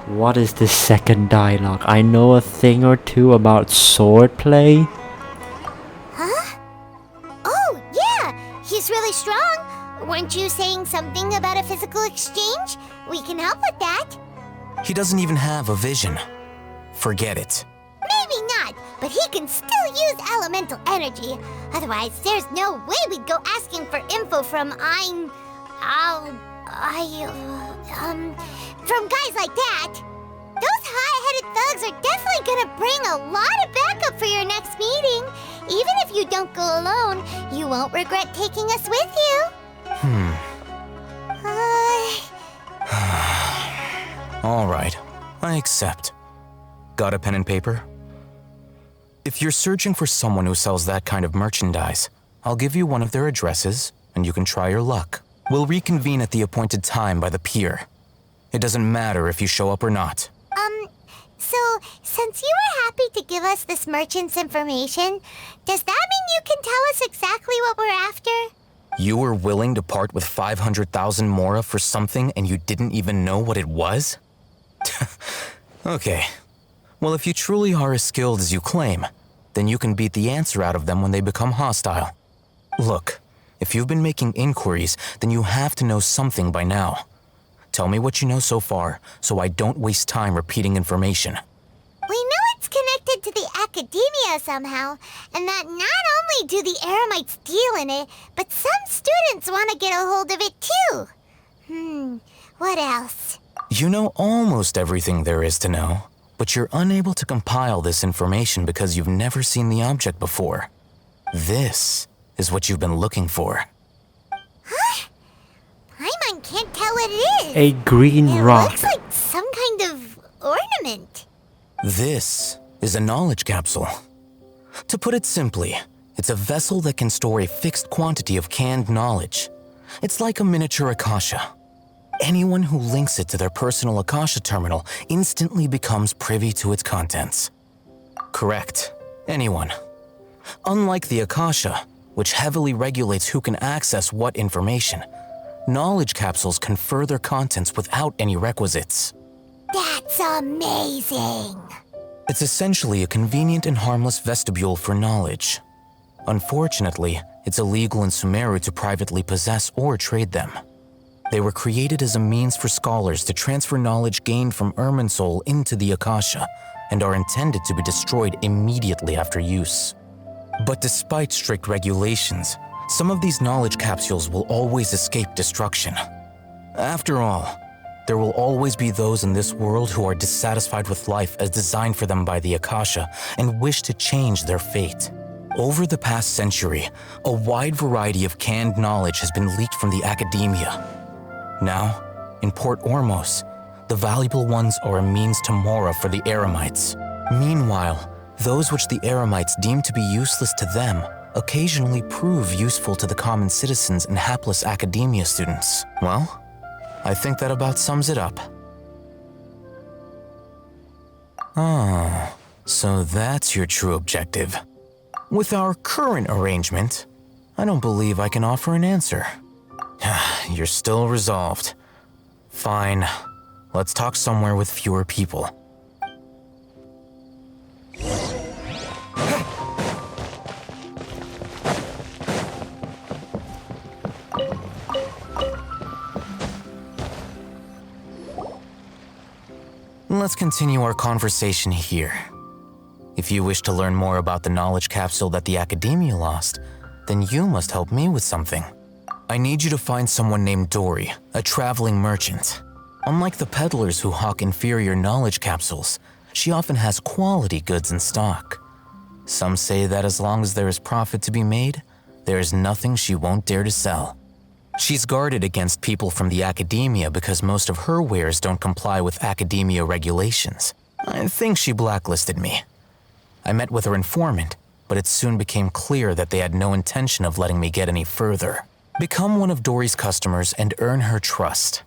Speaker 1: What is this second dialogue? I know a thing or two about swordplay.
Speaker 2: Huh? Oh, yeah! He's really strong! Weren't you saying something about a physical exchange? We can help with that.
Speaker 3: He doesn't even have a vision. Forget it.
Speaker 2: Maybe not, but he can still use elemental energy. Otherwise, there's no way we'd go asking for info from from guys like that. Those high-headed thugs are definitely gonna bring a lot of backup for your next meeting. Even if you don't go alone, you won't regret taking us with you.
Speaker 3: All right, I accept. Got a pen and paper? If you're searching for someone who sells that kind of merchandise, I'll give you one of their addresses, and you can try your luck. We'll reconvene at the appointed time by the pier. It doesn't matter if you show up or not.
Speaker 2: So, since you were happy to give us this merchant's information, does that mean you can tell us exactly what we're after?
Speaker 3: You were willing to part with 500,000 mora for something and you didn't even know what it was? Okay. Well, if you truly are as skilled as you claim, then you can beat the answer out of them when they become hostile. Look, if you've been making inquiries, then you have to know something by now. Tell me what you know so far, so I don't waste time repeating information.
Speaker 2: We know it's connected to the academia somehow, and that not only do the Eremites deal in it, but some students want to get a hold of it too. What else?
Speaker 3: You know almost everything there is to know, but you're unable to compile this information because you've never seen the object before. This is what you've been looking for.
Speaker 2: Huh? Paimon can't tell what it is.
Speaker 1: A green rock.
Speaker 2: It looks like some kind of ornament.
Speaker 3: This is a knowledge capsule. To put it simply, it's a vessel that can store a fixed quantity of canned knowledge. It's like a miniature Akasha. Anyone who links it to their personal Akasha terminal instantly becomes privy to its contents. Correct. Anyone. Unlike the Akasha, which heavily regulates who can access what information, knowledge capsules confer their contents without any requisites.
Speaker 2: That's amazing!
Speaker 3: It's essentially a convenient and harmless vestibule for knowledge. Unfortunately, it's illegal in Sumeru to privately possess or trade them. They were created as a means for scholars to transfer knowledge gained from Irminsul into the Akasha, and are intended to be destroyed immediately after use. But despite strict regulations, some of these knowledge capsules will always escape destruction. After all, there will always be those in this world who are dissatisfied with life as designed for them by the Akasha and wish to change their fate. Over the past century, a wide variety of canned knowledge has been leaked from the academia. Now, in Port Ormos, the valuable ones are a means to Mora for the Eremites. Meanwhile, those which the Eremites deem to be useless to them occasionally prove useful to the common citizens and hapless academia students. Well, I think that about sums it up. Oh, so that's your true objective. With our current arrangement, I don't believe I can offer an answer. You're still resolved. Fine. Let's talk somewhere with fewer people. Let's continue our conversation here. If you wish to learn more about the knowledge capsule that the Academia lost, then you must help me with something. I need you to find someone named Dory, a traveling merchant. Unlike the peddlers who hawk inferior knowledge capsules, she often has quality goods in stock. Some say that as long as there is profit to be made, there is nothing she won't dare to sell. She's guarded against people from the Academia because most of her wares don't comply with Academia regulations. I think she blacklisted me. I met with her informant, but it soon became clear that they had no intention of letting me get any further. Become one of Dory's customers and earn her trust.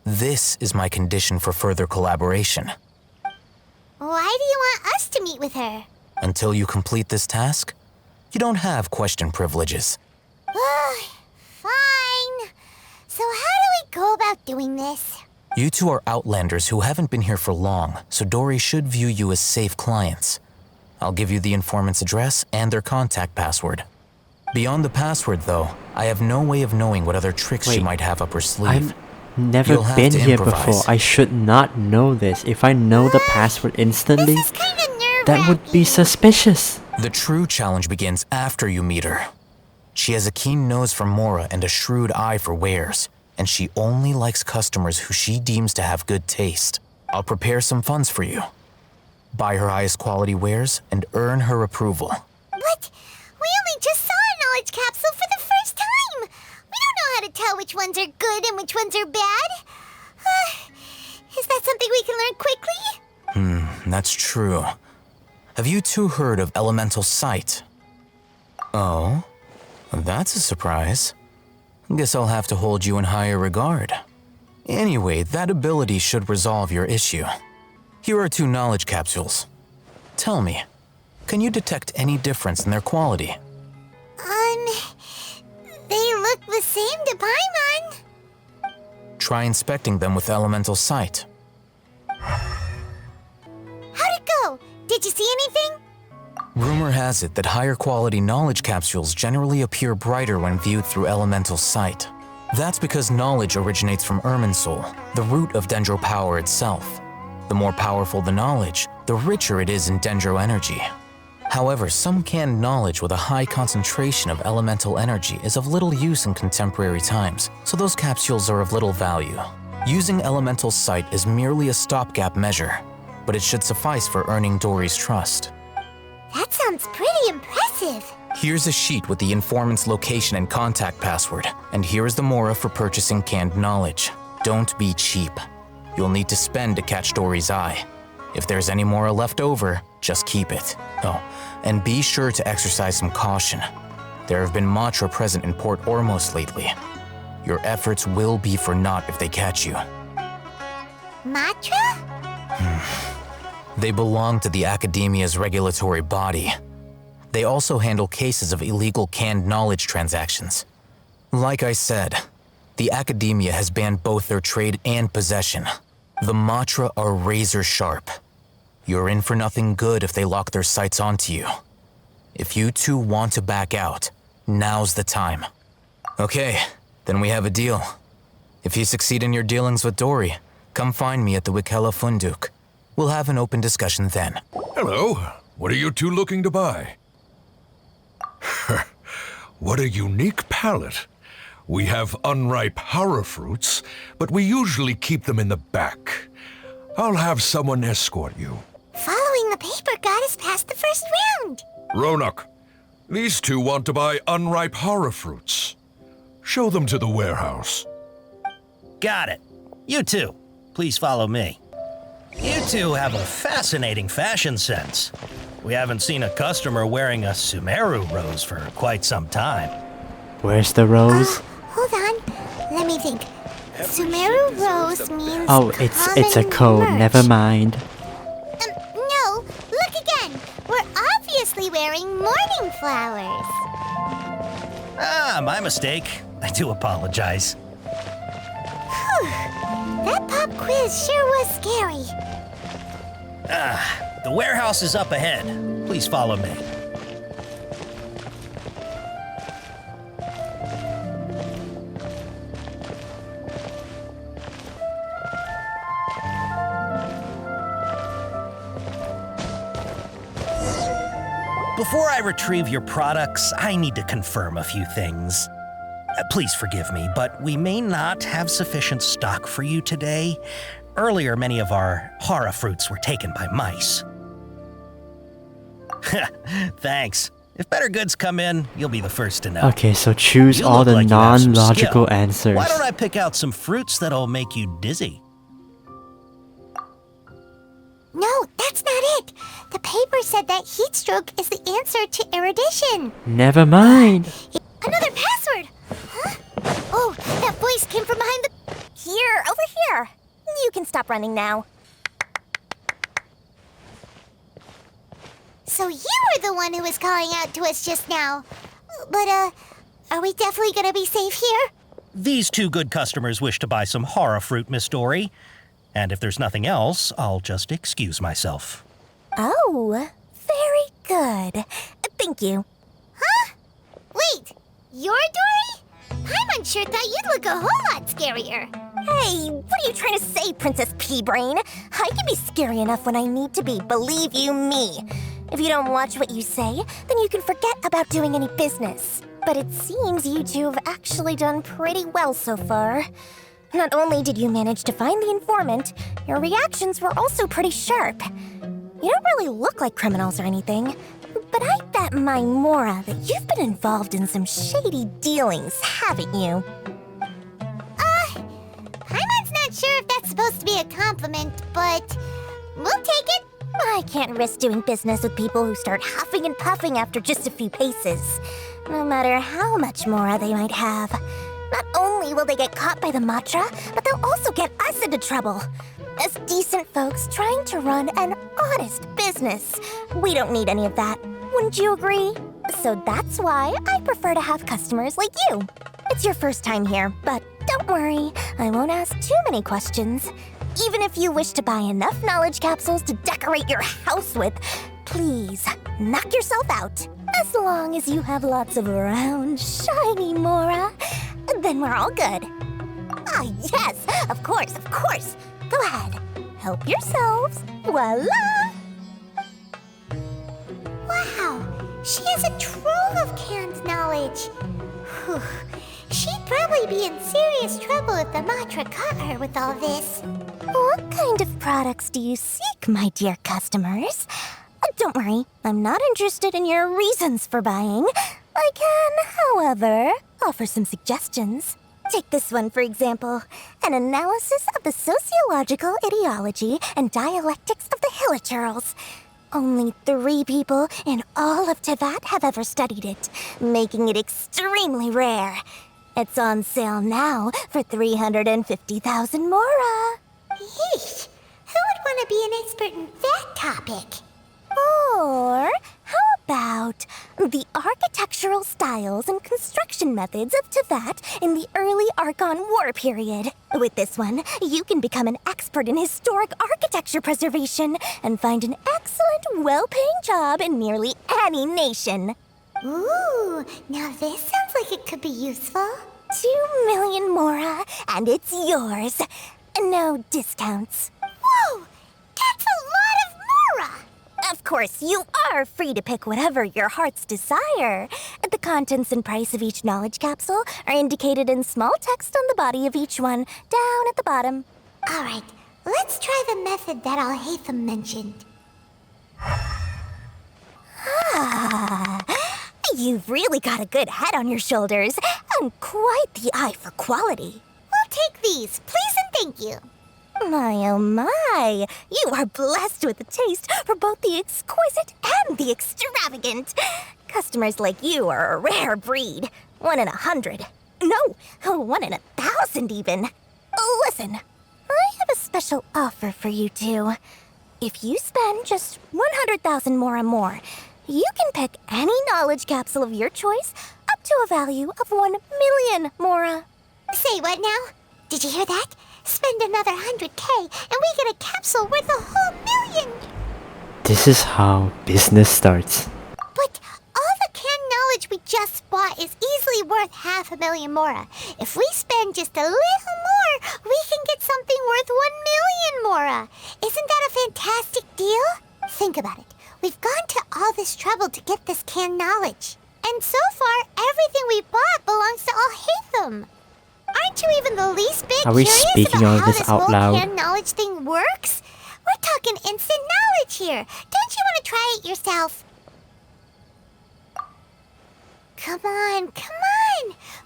Speaker 3: This is my condition for further collaboration.
Speaker 2: Why do you want us to meet with her?
Speaker 3: Until you complete this task, You don't have question privileges.
Speaker 2: Fine. So how do we go about doing this?
Speaker 3: You two are outlanders who haven't been here for long, so Dory should view you as safe clients. I'll give you the informant's address and their contact password. Beyond the password, though, I have no way of knowing what other tricks she might have up her sleeve.
Speaker 1: I've never been here before. I should not know this. If I know the password instantly, that would be suspicious.
Speaker 3: The true challenge begins after you meet her. She has a keen nose for Mora and a shrewd eye for wares, and she only likes customers who she deems to have good taste. I'll prepare some funds for you. Buy her highest quality wares and earn her approval.
Speaker 2: But we only just saw a knowledge capsule for the first time. We don't know how to tell which ones are good and which ones are bad. Is that something we can learn quickly?
Speaker 3: That's true. Have you two heard of elemental sight? Oh, that's a surprise. Guess I'll have to hold you in higher regard. Anyway, that ability should resolve your issue. Here are 2 knowledge capsules. Tell me, can you detect any difference in their quality?
Speaker 2: They look the same to Paimon.
Speaker 3: Try inspecting them with elemental sight.
Speaker 2: How'd it go? Did you see anything?
Speaker 3: Rumor has it that higher quality knowledge capsules generally appear brighter when viewed through elemental sight. That's because knowledge originates from Irminsul, the root of Dendro power itself. The more powerful the knowledge, the richer it is in Dendro energy. However, some canned knowledge with a high concentration of elemental energy is of little use in contemporary times, so those capsules are of little value. Using elemental sight is merely a stopgap measure, but it should suffice for earning Dory's trust.
Speaker 2: That sounds pretty impressive.
Speaker 3: Here's a sheet with the informant's location and contact password, and here is the Mora for purchasing canned knowledge. Don't be cheap. You'll need to spend to catch Dory's eye. If there's any Mora left over, just keep it. Oh, and be sure to exercise some caution. There have been Matra present in Port Ormos lately. Your efforts will be for naught if they catch you.
Speaker 2: Matra?
Speaker 3: They belong to the Academia's regulatory body. They also handle cases of illegal canned knowledge transactions. Like I said, the Academia has banned both their trade and possession. The Matra are razor sharp. You're in for nothing good if they lock their sights onto you. If you two want to back out, now's the time. Okay, then we have a deal. If you succeed in your dealings with Dory, come find me at the Wikela Funduk. We'll have an open discussion then.
Speaker 18: Hello. What are you two looking to buy? What a unique palate. We have unripe horror fruits, but we usually keep them in the back. I'll have someone escort you.
Speaker 2: Following the paper got us past the first round.
Speaker 18: Ronak, these two want to buy unripe horror fruits. Show them to the warehouse.
Speaker 4: Got it. You two, please follow me. You two have a fascinating fashion sense. We haven't seen a customer wearing a Sumeru rose for quite some time.
Speaker 1: Where's the rose?
Speaker 2: Hold on. Let me think. Sumeru rose means
Speaker 1: Oh, it's a code.
Speaker 2: merch.
Speaker 1: Never mind.
Speaker 2: No, look again. We're obviously wearing morning flowers.
Speaker 4: Ah, my mistake. I do apologize.
Speaker 2: Whew. That pop quiz sure was scary.
Speaker 4: The warehouse is up ahead. Please follow me. Before I retrieve your products, I need to confirm a few things. Please forgive me, but we may not have sufficient stock for you today. Earlier, many of our hara fruits were taken by mice. Thanks. If better goods come in, you'll be the first to know.
Speaker 1: Okay, so choose
Speaker 4: You
Speaker 1: all
Speaker 4: look
Speaker 1: the
Speaker 4: like you have some
Speaker 1: non-logical
Speaker 4: skill.
Speaker 1: answers.
Speaker 4: Why don't I pick out some fruits that'll make you dizzy?
Speaker 2: No, that's not it. The paper said that heat stroke is the answer to erudition.
Speaker 1: Never mind.
Speaker 2: Another password! Huh? Oh, that voice came from behind the...
Speaker 6: Here, over here. You can stop running now.
Speaker 2: So you were the one who was calling out to us just now. But, are we definitely gonna be safe here?
Speaker 4: These two good customers wish to buy some horror fruit, Miss Dory. And if there's nothing else, I'll just excuse myself.
Speaker 6: Oh, very good. Thank you.
Speaker 2: Huh? Wait, you're Dory? Paimon sure thought you'd look a whole lot scarier.
Speaker 6: Hey, what are you trying to say, Princess Pea-Brain? I can be scary enough when I need to be, believe you me. If you don't watch what you say, then you can forget about doing any business. But it seems you two have actually done pretty well so far. Not only did you manage to find the informant, your reactions were also pretty sharp. You don't really look like criminals or anything, but I bet my Mora that you've been involved in some shady dealings, haven't you?
Speaker 2: Paimon's not sure if that's supposed to be a compliment, but we'll take it.
Speaker 6: I can't risk doing business with people who start huffing and puffing after just a few paces, no matter how much Mora they might have. Not only will they get caught by the Matra, but they'll also get us into trouble. As decent folks trying to run an honest business, we don't need any of that. Wouldn't you agree? So that's why I prefer to have customers like you. It's your first time here, but don't worry, I won't ask too many questions. Even if you wish to buy enough knowledge capsules to decorate your house with, please, knock yourself out. As long as you have lots of round, shiny Mora, then we're all good. Ah, yes, of course. Go ahead, help yourselves. Voila!
Speaker 2: Wow, she has a trove of canned knowledge. Whew. She'd probably be in serious trouble if the Matra caught her with all this.
Speaker 6: What kind of products do you seek, my dear customers? Don't worry, I'm not interested in your reasons for buying. I can, however, offer some suggestions. Take this one, for example. An analysis of the sociological ideology and dialectics of the Hilichurls. Only 3 people in all of Teyvat have ever studied it, making it extremely rare. It's on sale now for 350,000 Mora.
Speaker 2: Yeesh, who would want to be an expert in that topic?
Speaker 6: Or how about the architectural styles and construction methods of Teyvat in the early Archon War period? With this one, you can become an expert in historic architecture preservation and find an excellent, well-paying job in nearly any nation.
Speaker 2: Ooh, now this sounds like it could be useful.
Speaker 6: 2 million Mora, and it's yours. No discounts.
Speaker 2: Whoa, that's a lot of Mora!
Speaker 6: Of course, you are free to pick whatever your heart's desire. The contents and price of each knowledge capsule are indicated in small text on the body of each one, down at the bottom.
Speaker 2: All right, let's try the method that Alhaitham mentioned.
Speaker 6: Ah, you've really got a good head on your shoulders, and quite the eye for quality.
Speaker 2: We'll take these, please and thank you.
Speaker 6: My, oh my! You are blessed with a taste for both the exquisite and the extravagant. Customers like you are a rare breed. 1 in 100. No, 1 in 1,000 even. Listen, I have a special offer for you two. If you spend just 100,000 Mora more, you can pick any knowledge capsule of your choice up to a value of 1 million Mora.
Speaker 2: Say what now? Did you hear that? Spend another 100K and we get a capsule worth a whole million!
Speaker 1: This is how business starts.
Speaker 2: But all the canned knowledge we just bought is easily worth 500,000 Mora. If we spend just a little more, we can get something worth 1 million Mora. Isn't that a fantastic deal? Think about it. We've gone to all this trouble to get this canned knowledge. And so far, everything we bought belongs to Alhaitham. Aren't you even the least bit
Speaker 1: Are we
Speaker 2: curious
Speaker 1: speaking
Speaker 2: about
Speaker 1: all
Speaker 2: how
Speaker 1: this
Speaker 2: this
Speaker 1: out
Speaker 2: whole
Speaker 1: loud?
Speaker 2: canned knowledge thing works? We're talking instant knowledge here. Don't you want to try it yourself? Come on.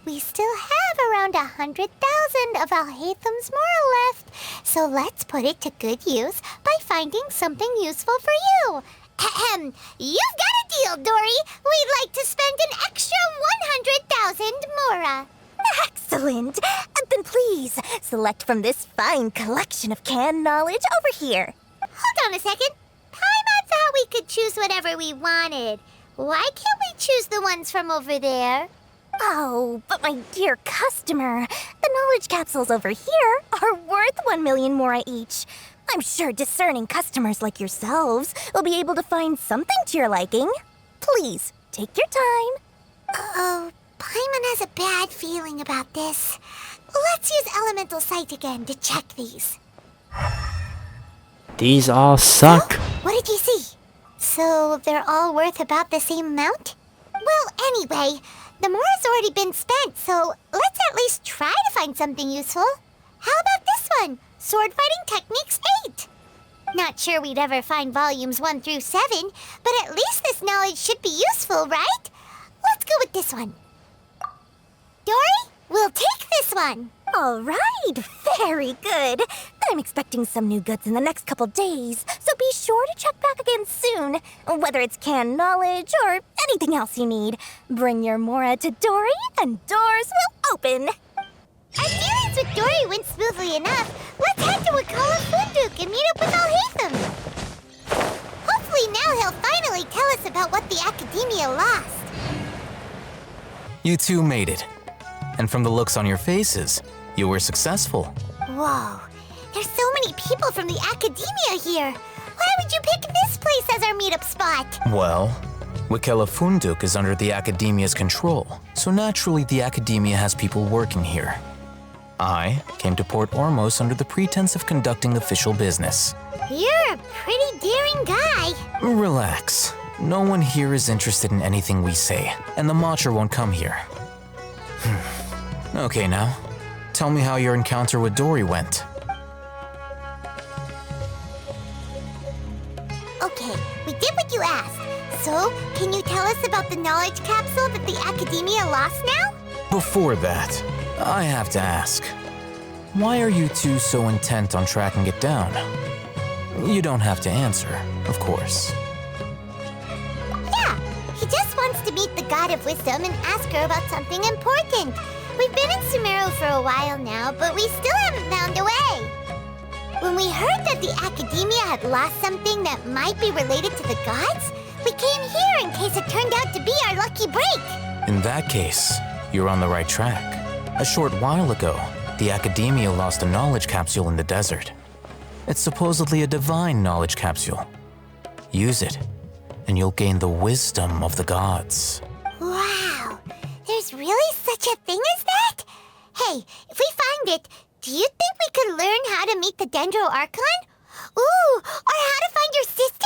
Speaker 2: We still have around 100,000 of Alhaitham's Mora left. So let's put it to good use by finding something useful for you. Ahem. You've got a deal, Dory. We'd like to spend an extra 100,000 Mora.
Speaker 6: Excellent! Then please, select from this fine collection of canned knowledge over here.
Speaker 2: Hold on a second. Paimon thought we could choose whatever we wanted. Why can't we choose the ones from over there?
Speaker 6: Oh, but my dear customer, the knowledge capsules over here are worth 1 million mora each. I'm sure discerning customers like yourselves will be able to find something to your liking. Please, take your time.
Speaker 2: Uh-oh, Paimon has a bad feeling about this. Let's use Elemental Sight again to check these.
Speaker 1: These all suck.
Speaker 2: What did you see? So they're all worth about the same amount? Well, anyway, the mora's already been spent, so let's at least try to find something useful. How about this one? Sword Fighting Techniques 8. Not sure we'd ever find volumes 1 through 7, but at least this knowledge should be useful, right? Let's go with this one. Dory, we'll take this one.
Speaker 6: All right, very good. I'm expecting some new goods in the next couple days, so be sure to check back again soon. Whether it's canned knowledge or anything else you need, bring your mora to Dory and doors will open.
Speaker 2: Our dealings with Dory went smoothly enough. Let's head to Alhaitham and meet up with Alhaitham. Hopefully now he'll finally tell us about what the Academia lost.
Speaker 3: You two made it. And from the looks on your faces, you were successful.
Speaker 2: Whoa, there's so many people from the Academia here. Why would you pick this place as our meetup spot?
Speaker 3: Well, Wikelafunduk is under the Academia's control, so naturally the Academia has people working here. I came to Port Ormos under the pretense of conducting official business.
Speaker 2: You're a pretty daring guy.
Speaker 3: Relax. No one here is interested in anything we say, and the Matcha won't come here. Okay now, tell me how your encounter with Dory went.
Speaker 2: Okay, we did what you asked. So, can you tell us about the knowledge capsule that the Academia lost now?
Speaker 3: Before that, I have to ask, why are you two so intent on tracking it down? You don't have to answer, of course.
Speaker 2: Yeah, he just wants to meet the God of Wisdom and ask her about something important. We've been in Sumeru for a while now, but we still haven't found a way. When we heard that the Academia had lost something that might be related to the gods, we came here in case it turned out to be our lucky break.
Speaker 3: In that case, you're on the right track. A short while ago, the Academia lost a knowledge capsule in the desert. It's supposedly a divine knowledge capsule. Use it, and you'll gain the wisdom of the gods.
Speaker 2: Wow, there's really such a thing as that? Hey, if we find it, do you think we could learn how to meet the Dendro Archon? Ooh, or how to find your sister?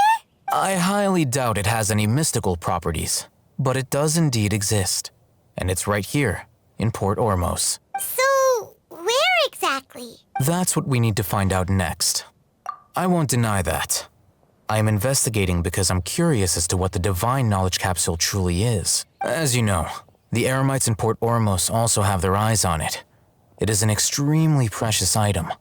Speaker 3: I highly doubt it has any mystical properties, but it does indeed exist. And it's right here, in Port Ormos.
Speaker 2: So, where exactly?
Speaker 3: That's what we need to find out next. I won't deny that. I am investigating because I'm curious as to what the divine knowledge capsule truly is. As you know, the Eremites in Port Ormos also have their eyes on it. It is an extremely precious item.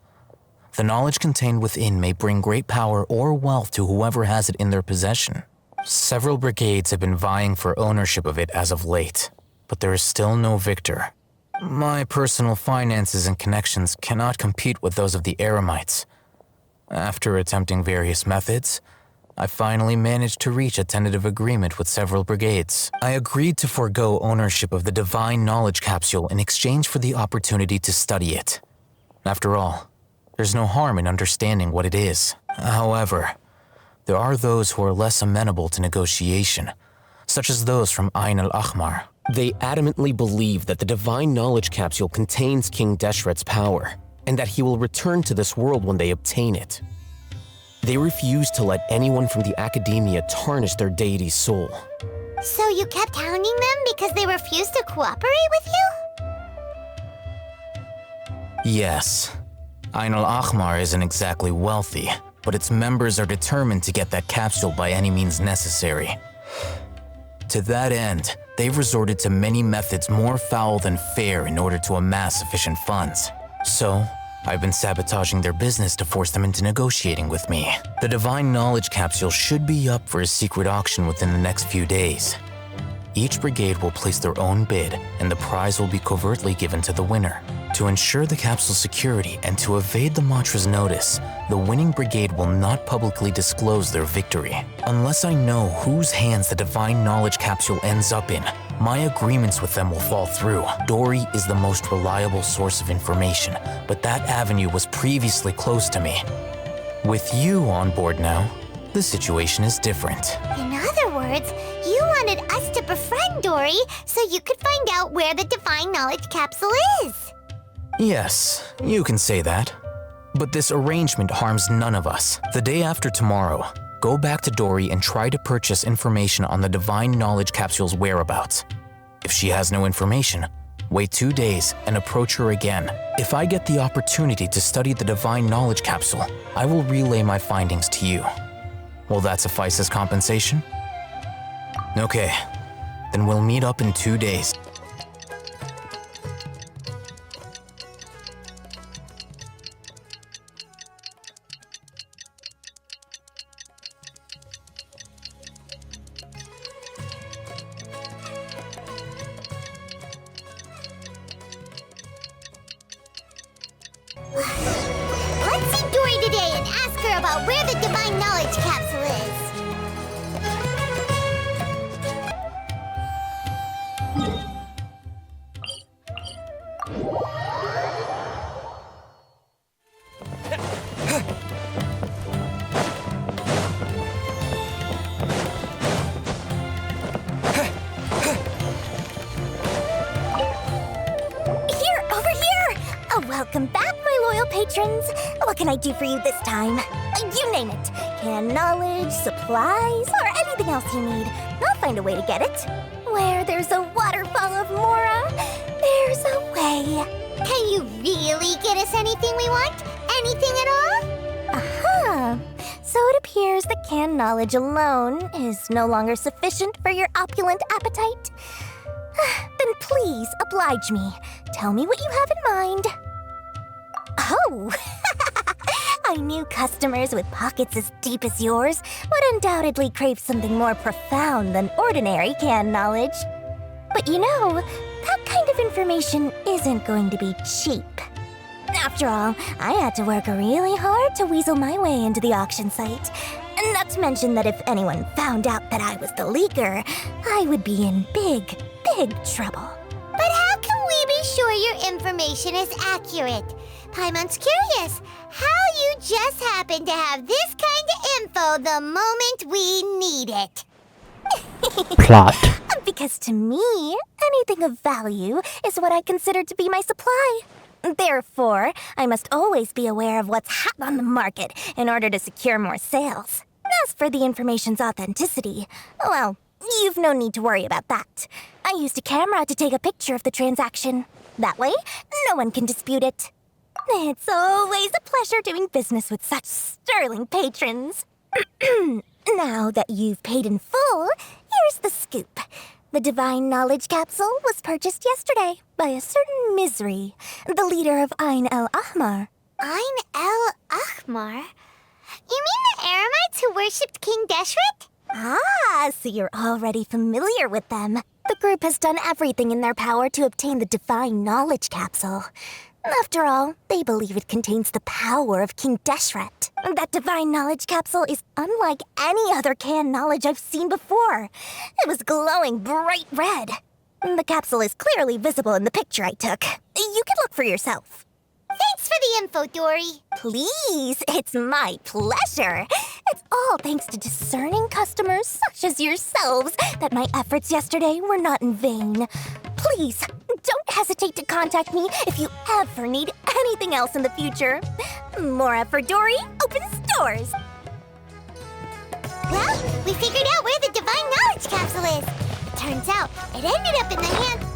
Speaker 3: The knowledge contained within may bring great power or wealth to whoever has it in their possession. Several brigades have been vying for ownership of it as of late, but there is still no victor. My personal finances and connections cannot compete with those of the Eremites. After attempting various methods, I finally managed to reach a tentative agreement with several brigades. I agreed to forego ownership of the divine knowledge capsule in exchange for the opportunity to study it. After all, there's no harm in understanding what it is. However, there are those who are less amenable to negotiation, such as those from Ain al-Ahmar.
Speaker 7: They adamantly believe that the divine knowledge capsule contains King Deshret's power, and that he will return to this world when they obtain it. They refuse to let anyone from the Academia tarnish their deity's soul.
Speaker 2: So you kept hounding them because they refused to cooperate with you?
Speaker 3: Yes. Ain al-Ahmar isn't exactly wealthy, but its members are determined to get that capsule by any means necessary. To that end, they've resorted to many methods more foul than fair in order to amass sufficient funds. So, I've been sabotaging their business to force them into negotiating with me. The divine knowledge capsule should be up for a secret auction within the next few days. Each brigade will place their own bid, and the prize will be covertly given to the winner. To ensure the capsule's security and to evade the Matra's notice, the winning brigade will not publicly disclose their victory. Unless I know whose hands the divine knowledge capsule ends up in, my agreements with them will fall through. Dory is the most reliable source of information, but that avenue was previously closed to me. With you on board now, the situation is different.
Speaker 2: In other words, you wanted us to befriend Dory so you could find out where the divine knowledge capsule is.
Speaker 3: Yes, you can say that. But this arrangement harms none of us. The day after tomorrow, go back to Dory and try to purchase information on the divine knowledge capsule's whereabouts. If she has no information, wait 2 days and approach her again. If I get the opportunity to study the divine knowledge capsule, I will relay my findings to you. Will that suffice as compensation? Okay, then we'll meet up in 2 days.
Speaker 2: Let's see Dory today and ask her about where the divine knowledge capsule is.
Speaker 6: Welcome back, my loyal patrons. What can I do for you this time? You name it. Canned knowledge, supplies, or anything else you need. I'll find a way to get it. Where there's a waterfall of Mora, there's a way.
Speaker 2: Can you really get us anything we want? Anything at all?
Speaker 6: Aha. So it appears that canned knowledge alone is no longer sufficient for your opulent appetite. Then please oblige me. Tell me what you have in mind. Oh, I knew customers with pockets as deep as yours would undoubtedly crave something more profound than ordinary canned knowledge. But you know, that kind of information isn't going to be cheap. After all, I had to work really hard to weasel my way into the auction site. Not to mention that if anyone found out that I was the leaker, I would be in big trouble.
Speaker 2: But how can we be sure your information is accurate? Paimon's curious how you just happen to have this kind of info the moment we need it.
Speaker 1: Plot.
Speaker 6: Because to me, anything of value is what I consider to be my supply. Therefore, I must always be aware of what's hot on the market in order to secure more sales. As for the information's authenticity, well, you've no need to worry about that. I used a camera to take a picture of the transaction. That way, no one can dispute it. It's always a pleasure doing business with such sterling patrons. Now that you've paid in full, here's the scoop. The divine knowledge capsule was purchased yesterday by a certain Misery, the leader of Ain el Ahmar.
Speaker 2: Ain el Ahmar? You mean the Eremites who worshipped King Deshret?
Speaker 6: Ah, so you're already familiar with them. The group has done everything in their power to obtain the divine knowledge capsule. After all, they believe it contains the power of King Deshret. That divine knowledge capsule is unlike any other canned knowledge I've seen before. It was glowing bright red. The capsule is clearly visible in the picture I took. You can look for yourself.
Speaker 2: Thanks for the info, Dory.
Speaker 6: Please, it's my pleasure. It's all thanks to discerning customers such as yourselves that my efforts yesterday were not in vain. Please, don't hesitate to contact me if you ever need anything else in the future. Mora for Dory opens doors.
Speaker 2: Well, we figured out where the divine knowledge capsule is. It turns out it ended up in the hand...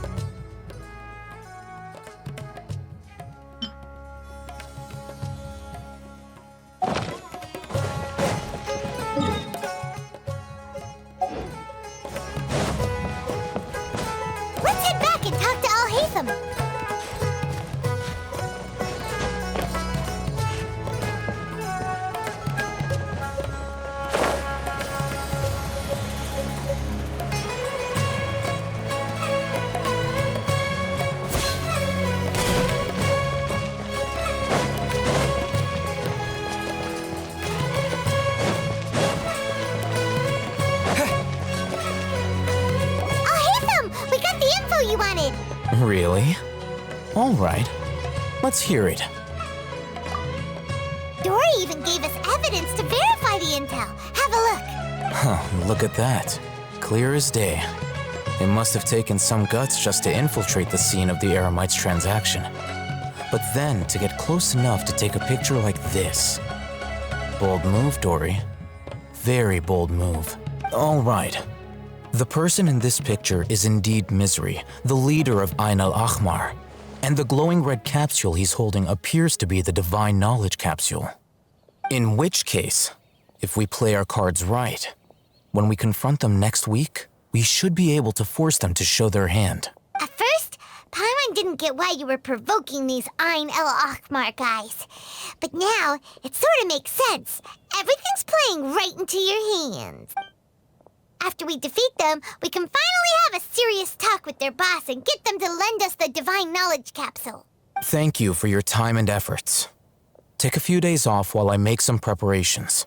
Speaker 2: Let's head back and talk to Alhaitham.
Speaker 3: Really? All right. Let's hear it.
Speaker 2: Dory even gave us evidence to verify the intel. Have a look.
Speaker 3: Huh, look at that. Clear as day. It must have taken some guts just to infiltrate the scene of the Eremites transaction. But then to get close enough to take a picture like this. Bold move, Dory. Very bold move. All right. The person in this picture is indeed Misery, the leader of Ain al-Ahmar. And the glowing red capsule he's holding appears to be the Divine Knowledge Capsule. In which case, if we play our cards right, when we confront them next week, we should be able to force them to show their hand.
Speaker 2: At first, Paimon didn't get why you were provoking these Ain el-Ahmar guys. But now, it sort of makes sense. Everything's playing right into your hands. After we defeat them, we can finally have a serious talk with their boss and get them to lend us the Divine Knowledge Capsule.
Speaker 3: Thank you for your time and efforts. Take a few days off while I make some preparations.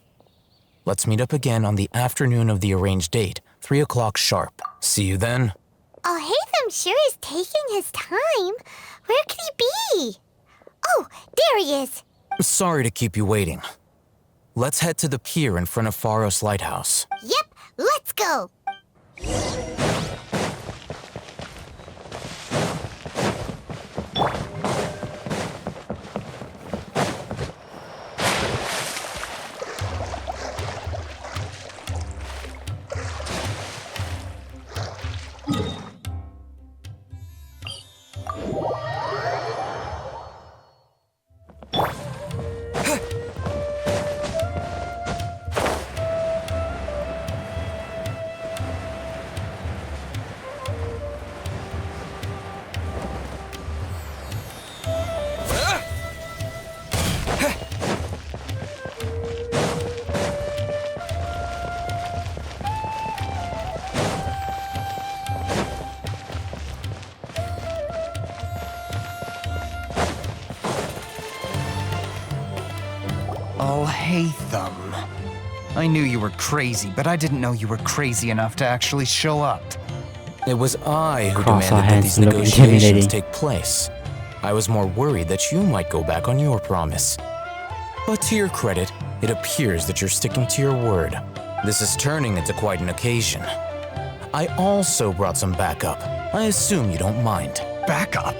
Speaker 3: Let's meet up again on the afternoon of the arranged date, 3 o'clock sharp. See you then.
Speaker 2: Alhaitham sure is taking his time. Where could he be? Oh, there he is.
Speaker 3: Sorry to keep you waiting. Let's head to the pier in front of Pharos Lighthouse.
Speaker 2: Yep, let's go.
Speaker 23: Alhaitham. I knew you were crazy, but I didn't know you were crazy enough to actually show up.
Speaker 3: It was I who
Speaker 1: Cross our
Speaker 3: demanded that
Speaker 1: hands
Speaker 3: these
Speaker 1: look
Speaker 3: negotiations
Speaker 1: intimidating.
Speaker 3: take place. I was more worried that you might go back on your promise. But to your credit, it appears that you're sticking to your word. This is turning into quite an occasion. I also brought some backup. I assume you don't mind.
Speaker 23: Backup?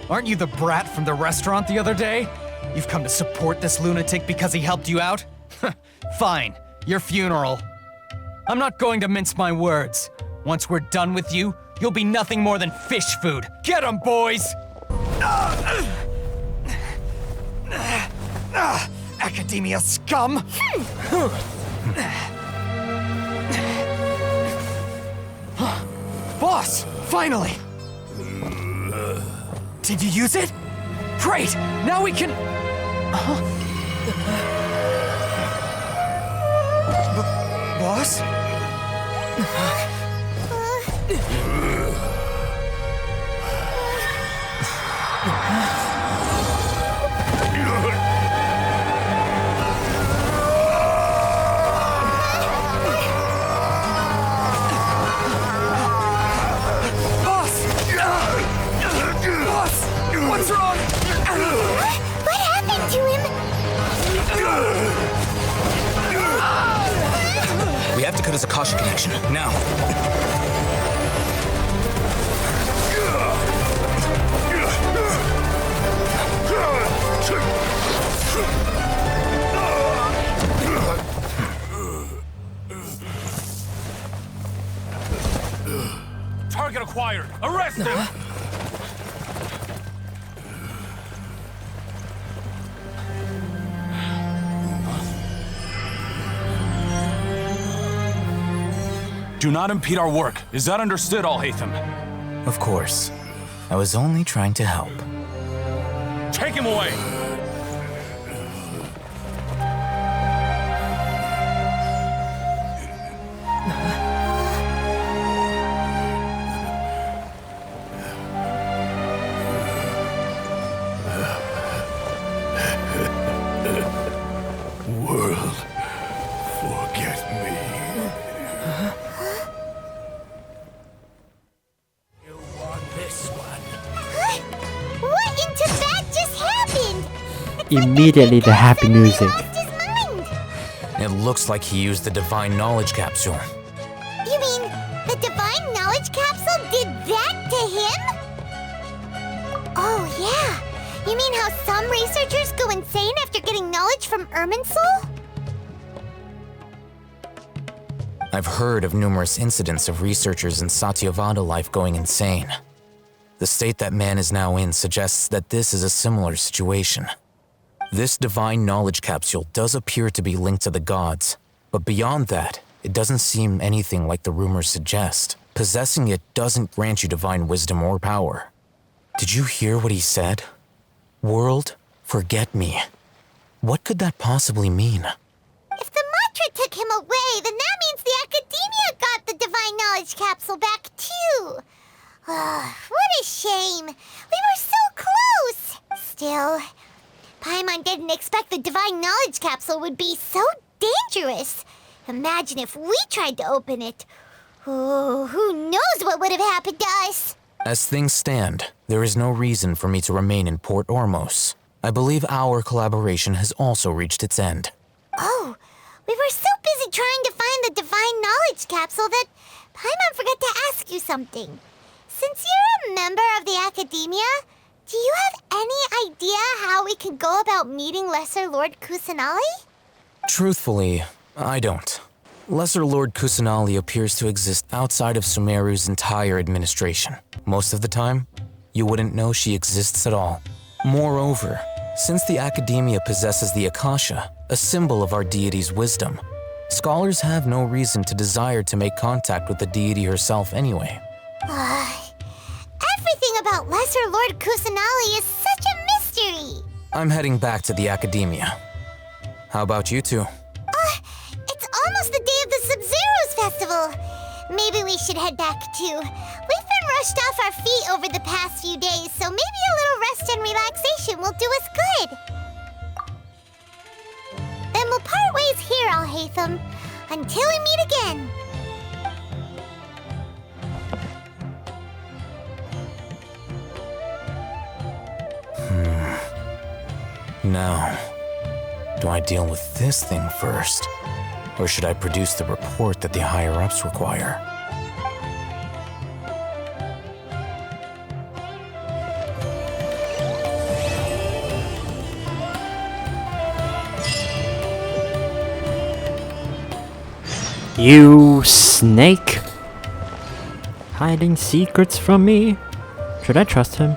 Speaker 23: Aren't you the brat from the restaurant the other day? You've come to support this lunatic because he helped you out? Fine, your funeral. I'm not going to mince my words. Once we're done with you, you'll be nothing more than fish food. Get 'em, boys! Academia scum! Boss, finally! Did you use it? Great! Now we can... Boss? What's wrong?
Speaker 2: What happened to him?
Speaker 3: We have to cut his Akasha connection, now.
Speaker 8: Target acquired! Arrest him! Do not impede our work. Is that understood, Alhaitham?
Speaker 3: Of course. I was only trying to help.
Speaker 8: Take him away!
Speaker 18: World, forget me.
Speaker 11: You want this one?
Speaker 1: Immediately the happy music.
Speaker 3: It looks like he used the Divine Knowledge Capsule.
Speaker 2: You mean the Divine Knowledge Capsule did that to him? Oh, yeah. You mean how some researchers go insane after getting knowledge from Irminsul?
Speaker 3: I've heard of numerous incidents of researchers in Satyavada life going insane. The state that man is now in suggests that this is a similar situation. This Divine Knowledge Capsule does appear to be linked to the gods, but beyond that, it doesn't seem anything like the rumors suggest. Possessing it doesn't grant you divine wisdom or power. Did you hear what he said? World, forget me. What could that possibly mean?
Speaker 2: If the mantra took him away, then that means the Academia got the Divine Knowledge Capsule back too. What a shame. We were so close. Still, Paimon didn't expect the Divine Knowledge Capsule would be so dangerous. Imagine if we tried to open it. Oh, who knows what would have happened to us?
Speaker 3: As things stand, there is no reason for me to remain in Port Ormos. I believe our collaboration has also reached its end.
Speaker 2: Oh, we were so busy trying to find the Divine Knowledge Capsule that Paimon forgot to ask you something. Since you're a member of the Academia, do you have any idea how we can go about meeting Lesser Lord Kusanali?
Speaker 3: Truthfully, I don't. Lesser Lord Kusanali appears to exist outside of Sumeru's entire administration. Most of the time, you wouldn't know she exists at all. Moreover, since the Academia possesses the Akasha, a symbol of our deity's wisdom, scholars have no reason to desire to make contact with the deity herself anyway.
Speaker 2: Everything about Lesser Lord Kusanali is such a mystery!
Speaker 3: I'm heading back to the Academia. How about you two?
Speaker 2: It's almost the day of the Sub-Zeros Festival. Maybe we should head back too. We've been rushed off our feet over the past few days, so maybe a little rest and relaxation will do us good. Then we'll part ways here, Alhaitham, until we meet again.
Speaker 3: Now, do I deal with this thing first? Or should I produce the report that the higher-ups require?
Speaker 1: You snake! Hiding secrets from me? Should I trust him?